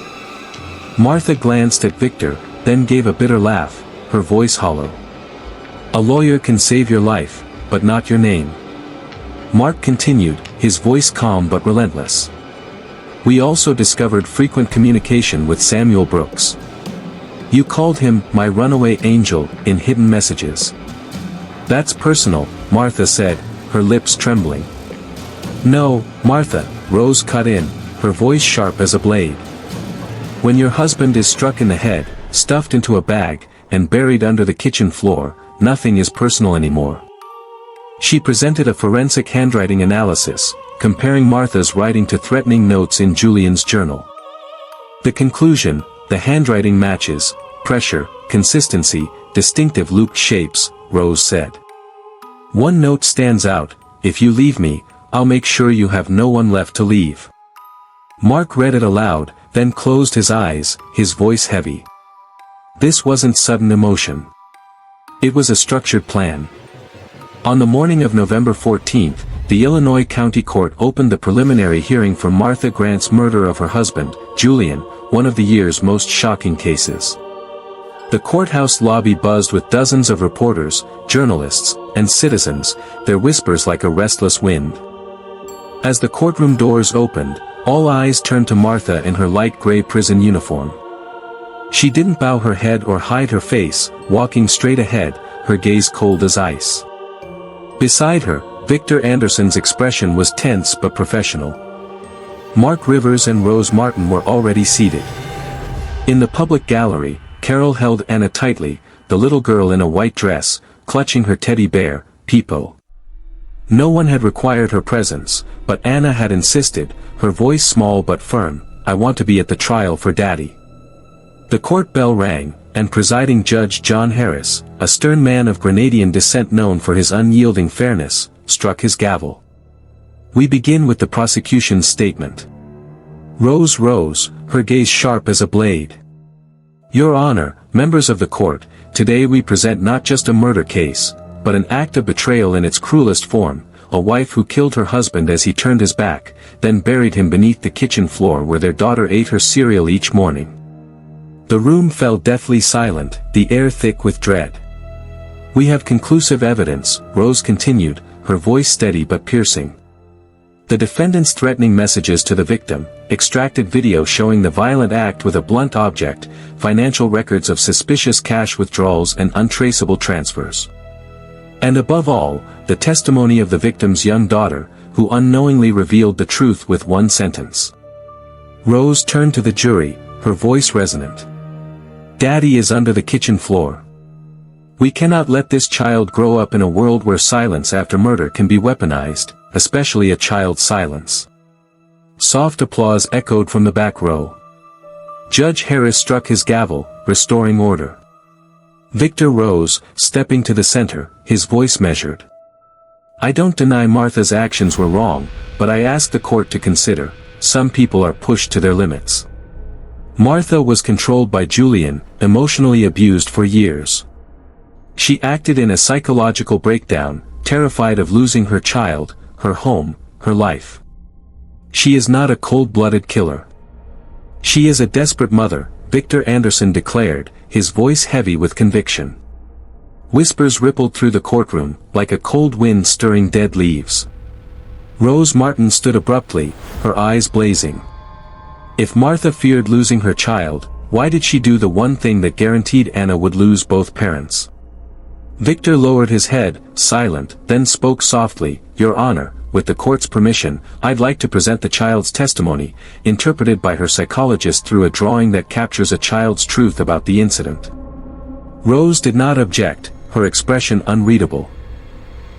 Martha glanced at Victor, then gave a bitter laugh, her voice hollow. A lawyer can save your life, but not your name. Mark continued, his voice calm but relentless. We also discovered frequent communication with Samuel Brooks. You called him, my runaway angel, in hidden messages. That's personal, Martha said, her lips trembling. No, Martha, Rose cut in, her voice sharp as a blade. When your husband is struck in the head, stuffed into a bag, and buried under the kitchen floor, nothing is personal anymore. She presented a forensic handwriting analysis, comparing Martha's writing to threatening notes in Julian's journal. The conclusion, the handwriting matches, pressure, consistency, distinctive looped shapes, Rose said. One note stands out, if you leave me, I'll make sure you have no one left to leave. Mark read it aloud, then closed his eyes, his voice heavy. This wasn't sudden emotion. It was a structured plan. On the morning of November 14th, the Illinois County Court opened the preliminary hearing for Martha Grant's murder of her husband, Julian, one of the year's most shocking cases. The courthouse lobby buzzed with dozens of reporters, journalists, and citizens, their whispers like a restless wind. As the courtroom doors opened, all eyes turned to Martha in her light gray prison uniform. She didn't bow her head or hide her face, walking straight ahead, her gaze cold as ice. Beside her, Victor Anderson's expression was tense but professional. Mark Rivers and Rose Martin were already seated. In the public gallery, Carol held Anna tightly, the little girl in a white dress, clutching her teddy bear, Peepo. No one had required her presence, but Anna had insisted, her voice small but firm, I want to be at the trial for Daddy. The court bell rang, and presiding Judge John Harris, a stern man of Grenadian descent known for his unyielding fairness, struck his gavel. We begin with the prosecution's statement. Rose rose, her gaze sharp as a blade. Your Honor, members of the court, today we present not just a murder case, but an act of betrayal in its cruelest form, a wife who killed her husband as he turned his back, then buried him beneath the kitchen floor where their daughter ate her cereal each morning. The room fell deathly silent, the air thick with dread. We have conclusive evidence, Rose continued, her voice steady but piercing. The defendant's threatening messages to the victim, extracted video showing the violent act with a blunt object, financial records of suspicious cash withdrawals and untraceable transfers. And above all, the testimony of the victim's young daughter, who unknowingly revealed the truth with one sentence. Rose turned to the jury, her voice resonant. Daddy is under the kitchen floor. We cannot let this child grow up in a world where silence after murder can be weaponized, especially a child's silence. Soft applause echoed from the back row. Judge Harris struck his gavel, restoring order. Victor rose, stepping to the center, his voice measured. I don't deny Martha's actions were wrong, but I ask the court to consider, some people are pushed to their limits. Martha was controlled by Julian, emotionally abused for years. She acted in a psychological breakdown, terrified of losing her child, her home, her life. She is not a cold-blooded killer. She is a desperate mother, Victor Anderson declared, his voice heavy with conviction. Whispers rippled through the courtroom, like a cold wind stirring dead leaves. Rose Martin stood abruptly, her eyes blazing. If Martha feared losing her child, why did she do the one thing that guaranteed Anna would lose both parents? Victor lowered his head, silent, then spoke softly, Your Honor, with the court's permission, I'd like to present the child's testimony, interpreted by her psychologist through a drawing that captures a child's truth about the incident. Rose did not object, her expression unreadable.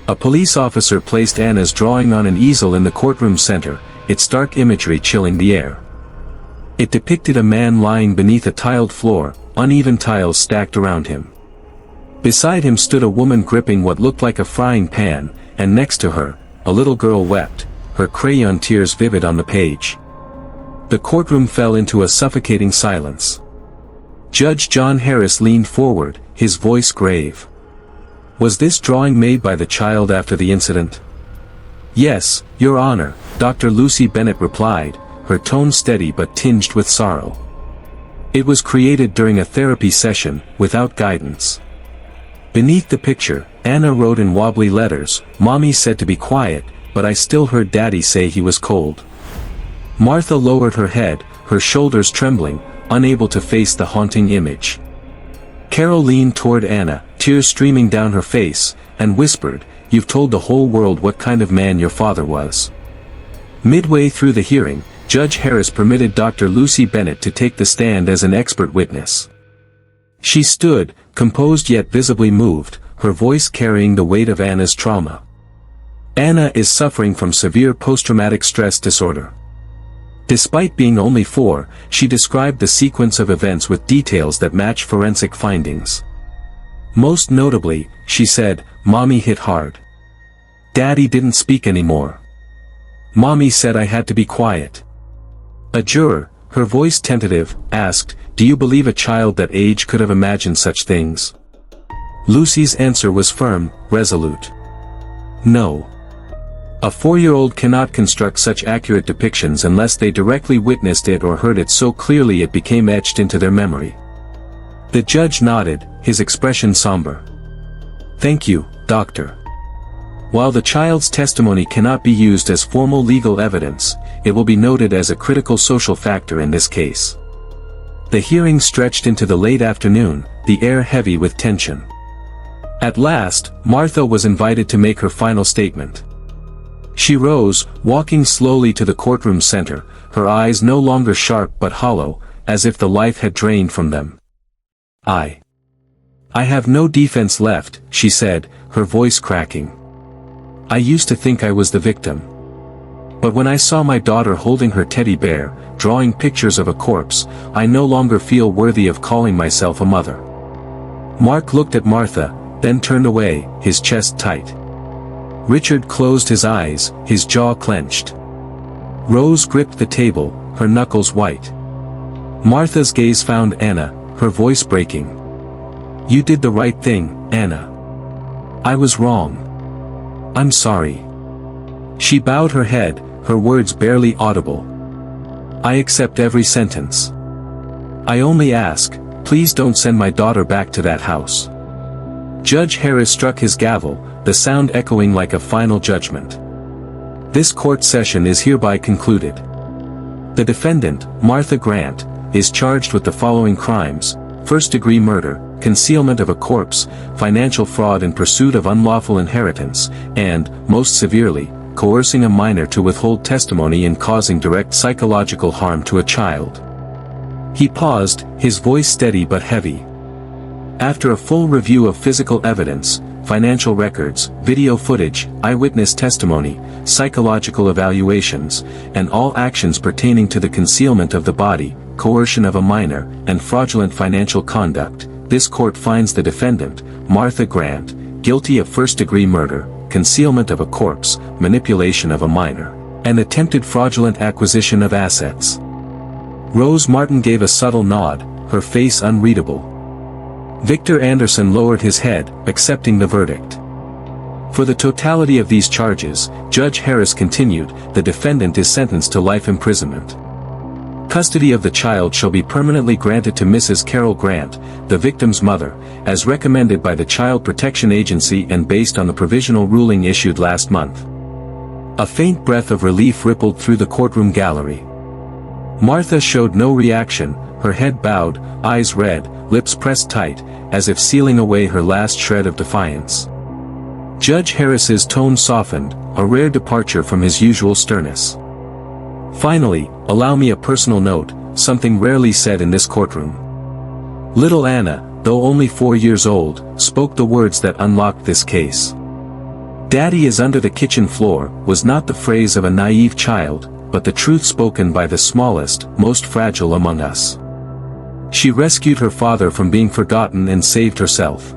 A police officer placed Anna's drawing on an easel in the courtroom center, its stark imagery chilling the air. It depicted a man lying beneath a tiled floor, uneven tiles stacked around him. Beside him stood a woman gripping what looked like a frying pan, and next to her, a little girl wept, her crayon tears vivid on the page. The courtroom fell into a suffocating silence. Judge John Harris leaned forward, his voice grave. Was this drawing made by the child after the incident? Yes, Your Honor, Dr. Lucy Bennett replied, her tone steady but tinged with sorrow. It was created during a therapy session, without guidance. Beneath the picture, Anna wrote in wobbly letters, Mommy said to be quiet, but I still heard Daddy say he was cold. Martha lowered her head, her shoulders trembling, unable to face the haunting image. Carol leaned toward Anna, tears streaming down her face, and whispered, You've told the whole world what kind of man your father was. Midway through the hearing, Judge Harris permitted Dr. Lucy Bennett to take the stand as an expert witness. She stood, composed yet visibly moved, her voice carrying the weight of Anna's trauma. Anna is suffering from severe post-traumatic stress disorder. Despite being only 4, she described the sequence of events with details that match forensic findings. Most notably, she said, Mommy hit hard. Daddy didn't speak anymore. Mommy said I had to be quiet. A juror, her voice tentative, asked, Do you believe a child that age could have imagined such things? Lucy's answer was firm, resolute. No. A 4-year-old cannot construct such accurate depictions unless they directly witnessed it or heard it so clearly it became etched into their memory. The judge nodded, his expression somber. Thank you, doctor. While the child's testimony cannot be used as formal legal evidence, it will be noted as a critical social factor in this case. The hearing stretched into the late afternoon, the air heavy with tension. At last, Martha was invited to make her final statement. She rose, walking slowly to the courtroom center, her eyes no longer sharp but hollow, as if the life had drained from them. I have no defense left, she said, her voice cracking. I used to think I was the victim. But when I saw my daughter holding her teddy bear, drawing pictures of a corpse, I no longer feel worthy of calling myself a mother. Mark looked at Martha, then turned away, his chest tight. Richard closed his eyes, his jaw clenched. Rose gripped the table, her knuckles white. Martha's gaze found Anna, her voice breaking. "You did the right thing, Anna. I was wrong. I'm sorry." She bowed her head, her words barely audible. "I accept every sentence. I only ask, please don't send my daughter back to that house." Judge Harris struck his gavel, the sound echoing like a final judgment. This court session is hereby concluded. The defendant, Martha Grant, is charged with the following crimes: first-degree murder, concealment of a corpse, financial fraud in pursuit of unlawful inheritance, and, most severely, coercing a minor to withhold testimony and causing direct psychological harm to a child. He paused, his voice steady but heavy. After a full review of physical evidence, financial records, video footage, eyewitness testimony, psychological evaluations, and all actions pertaining to the concealment of the body, coercion of a minor, and fraudulent financial conduct, this court finds the defendant, Martha Grant, guilty of first-degree murder, concealment of a corpse, manipulation of a minor, and attempted fraudulent acquisition of assets. Rose Martin gave a subtle nod, her face unreadable. Victor Anderson lowered his head, accepting the verdict. For the totality of these charges, Judge Harris continued, the defendant is sentenced to life imprisonment. Custody of the child shall be permanently granted to Mrs. Carol Grant, the victim's mother, as recommended by the Child Protection Agency and based on the provisional ruling issued last month. A faint breath of relief rippled through the courtroom gallery. Martha showed no reaction, her head bowed, eyes red, lips pressed tight, as if sealing away her last shred of defiance. Judge Harris's tone softened, a rare departure from his usual sternness. "Finally, allow me a personal note, something rarely said in this courtroom." Little Anna, though only 4 years old, spoke the words that unlocked this case. "Daddy is under the kitchen floor," was not the phrase of a naive child, but the truth spoken by the smallest, most fragile among us. She rescued her father from being forgotten and saved herself.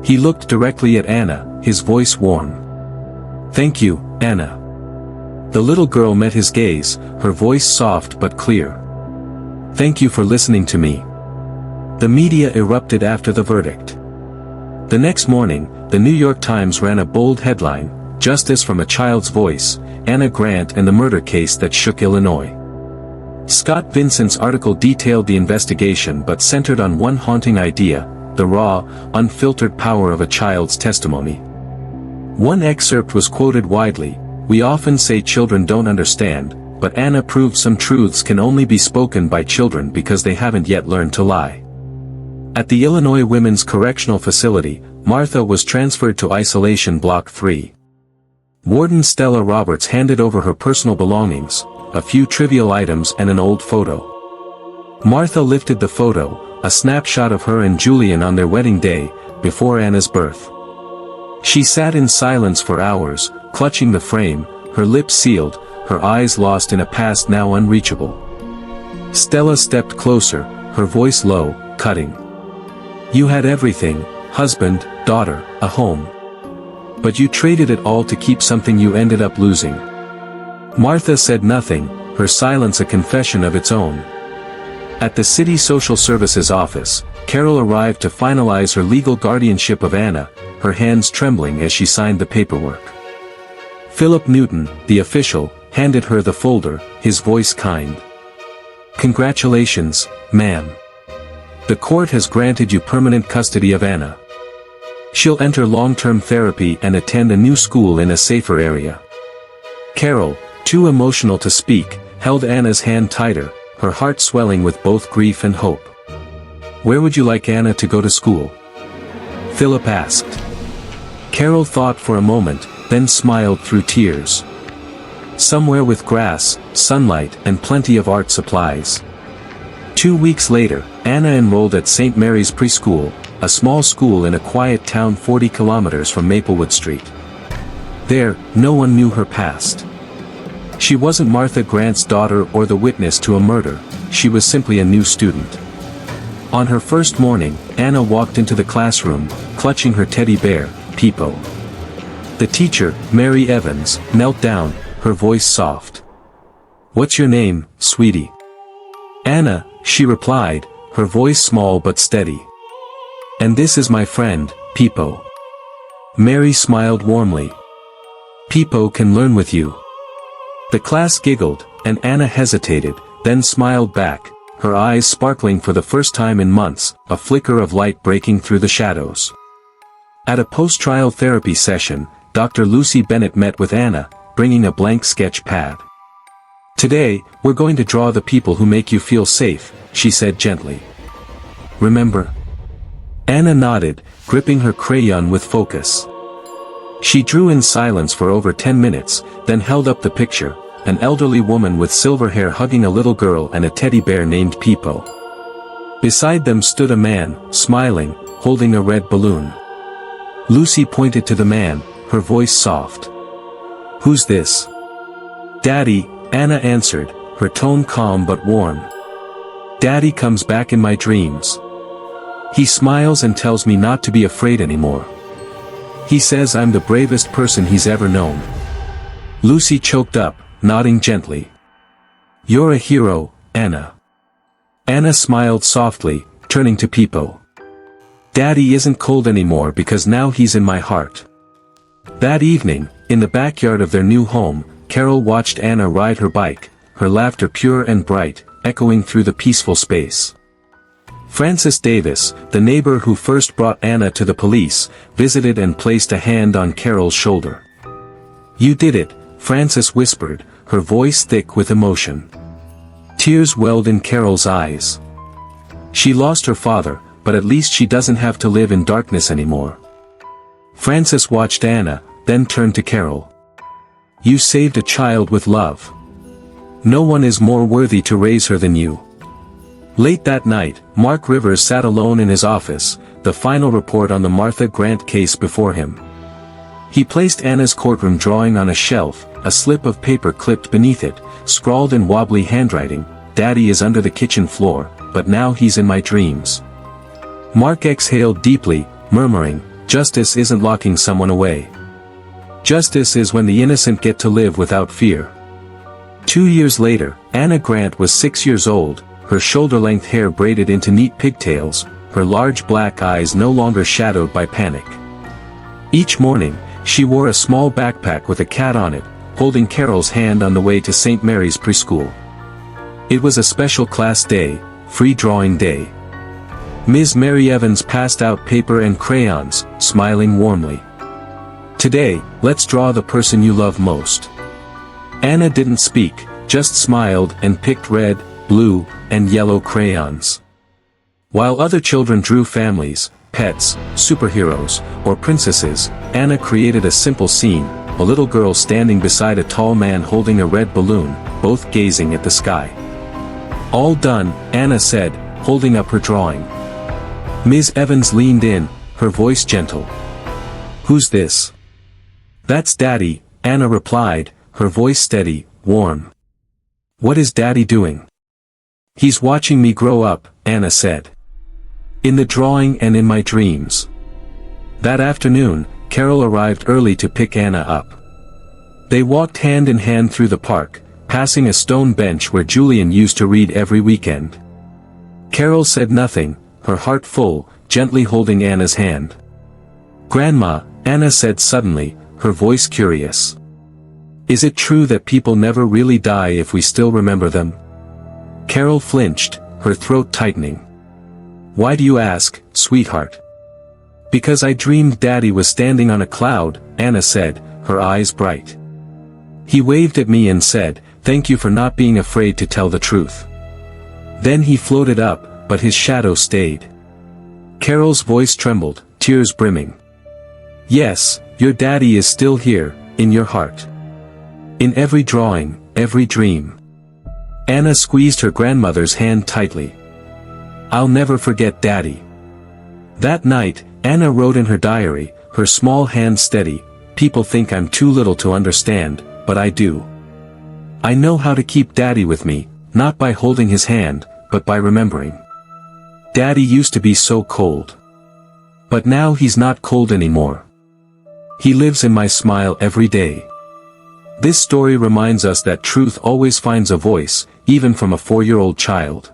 He looked directly at Anna, his voice warm. "Thank you, Anna." The little girl met his gaze, her voice soft but clear. "Thank you for listening to me." The media erupted after the verdict. The next morning, the New York Times ran a bold headline, "Justice from a Child's Voice, Anna Grant and the Murder Case That Shook Illinois." Scott Vincent's article detailed the investigation but centered on one haunting idea, the raw, unfiltered power of a child's testimony. One excerpt was quoted widely, "We often say children don't understand, but Anna proved some truths can only be spoken by children because they haven't yet learned to lie." At the Illinois Women's Correctional Facility, Martha was transferred to Isolation Block 3. Warden Stella Roberts handed over her personal belongings, a few trivial items and an old photo. Martha lifted the photo, a snapshot of her and Julian on their wedding day, before Anna's birth. She sat in silence for hours, clutching the frame, her lips sealed, her eyes lost in a past now unreachable. Stella stepped closer, her voice low, cutting. "You had everything, husband, daughter, a home. But you traded it all to keep something you ended up losing." Martha said nothing, her silence a confession of its own. At the City Social Services office, Carol arrived to finalize her legal guardianship of Anna, her hands trembling as she signed the paperwork. Philip Newton, the official, handed her the folder, his voice kind. "Congratulations, ma'am. The court has granted you permanent custody of Anna. She'll enter long-term therapy and attend a new school in a safer area." Carol, too emotional to speak, held Anna's hand tighter, her heart swelling with both grief and hope. "Where would you like Anna to go to school?" Philip asked. Carol thought for a moment, then smiled through tears. "Somewhere with grass, sunlight, and plenty of art supplies." 2 weeks later, Anna enrolled at St. Mary's Preschool, a small school in a quiet town 40 kilometers from Maplewood Street. There, no one knew her past. She wasn't Martha Grant's daughter or the witness to a murder, she was simply a new student. On her first morning, Anna walked into the classroom, clutching her teddy bear, Peepo. The teacher, Mary Evans, knelt down, her voice soft. "What's your name, sweetie?" "Anna," she replied, her voice small but steady. "And this is my friend, Peepo." Mary smiled warmly. "Peepo can learn with you." The class giggled, and Anna hesitated, then smiled back, her eyes sparkling for the first time in months, a flicker of light breaking through the shadows. At a post-trial therapy session, Dr. Lucy Bennett met with Anna, bringing a blank sketch pad. "Today, we're going to draw the people who make you feel safe," she said gently. "Remember?" Anna nodded, gripping her crayon with focus. She drew in silence for over 10 minutes, then held up the picture, an elderly woman with silver hair hugging a little girl and a teddy bear named Peepo. Beside them stood a man, smiling, holding a red balloon. Lucy pointed to the man, her voice soft. "Who's this?" "Daddy," Anna answered, her tone calm but warm. "Daddy comes back in my dreams. He smiles and tells me not to be afraid anymore. He says I'm the bravest person he's ever known." Lucy choked up, nodding gently. "You're a hero, Anna." Anna smiled softly, turning to Peepo. "Daddy isn't cold anymore because now he's in my heart." That evening, in the backyard of their new home, Carol watched Anna ride her bike, her laughter pure and bright, echoing through the peaceful space. Francis Davis, the neighbor who first brought Anna to the police, visited and placed a hand on Carol's shoulder. "You did it," Francis whispered, her voice thick with emotion. Tears welled in Carol's eyes. She lost her father, but at least she doesn't have to live in darkness anymore. Francis watched Anna, then turned to Carol. "You saved a child with love. No one is more worthy to raise her than you." Late that night, Mark Rivers sat alone in his office, the final report on the Martha Grant case before him. He placed Anna's courtroom drawing on a shelf, a slip of paper clipped beneath it, scrawled in wobbly handwriting, "Daddy is under the kitchen floor, but now he's in my dreams." Mark exhaled deeply, murmuring, "Justice isn't locking someone away. Justice is when the innocent get to live without fear." 2 years later, Anna Grant was 6 years old, her shoulder-length hair braided into neat pigtails, her large black eyes no longer shadowed by panic. Each morning, she wore a small backpack with a cat on it, holding Carol's hand on the way to St. Mary's preschool. It was a special class day, free drawing day. Ms. Mary Evans passed out paper and crayons, smiling warmly. "Today, let's draw the person you love most." Anna didn't speak, just smiled and picked red, blue, and yellow crayons. While other children drew families, pets, superheroes, or princesses, Anna created a simple scene, a little girl standing beside a tall man holding a red balloon, both gazing at the sky. "All done," Anna said, holding up her drawing. Ms. Evans leaned in, her voice gentle. "Who's this?" "That's Daddy," Anna replied, her voice steady, warm. "What is Daddy doing?" "He's watching me grow up," Anna said. "In the drawing and in my dreams." That afternoon, Carol arrived early to pick Anna up. They walked hand in hand through the park, passing a stone bench where Julian used to read every weekend. Carol said nothing, her heart full, gently holding Anna's hand. "Grandma," Anna said suddenly, her voice curious. "Is it true that people never really die if we still remember them?" Carol flinched, her throat tightening. "Why do you ask, sweetheart?" "Because I dreamed Daddy was standing on a cloud," Anna said, her eyes bright. "He waved at me and said, 'Thank you for not being afraid to tell the truth.' Then he floated up, but his shadow stayed." Carol's voice trembled, tears brimming. "Yes, your daddy is still here, in your heart. In every drawing, every dream." Anna squeezed her grandmother's hand tightly. "I'll never forget Daddy." That night, Anna wrote in her diary, her small hand steady, "People think I'm too little to understand, but I do. I know how to keep Daddy with me, not by holding his hand, but by remembering. Daddy used to be so cold. But now he's not cold anymore. He lives in my smile every day. This story reminds us that truth always finds a voice, even from a 4-year-old child.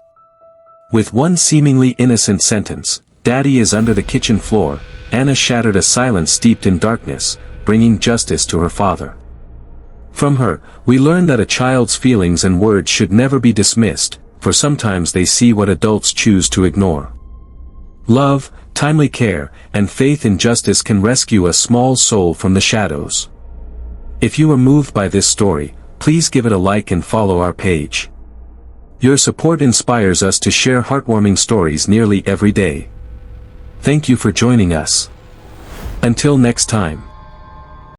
With one seemingly innocent sentence, "Daddy is under the kitchen floor," Anna shattered a silence steeped in darkness, bringing justice to her father. From her, we learn that a child's feelings and words should never be dismissed, for sometimes they see what adults choose to ignore. Love, timely care, and faith in justice can rescue a small soul from the shadows. If you are moved by this story, please give it a like and follow our page. Your support inspires us to share heartwarming stories nearly every day. Thank you for joining us. Until next time.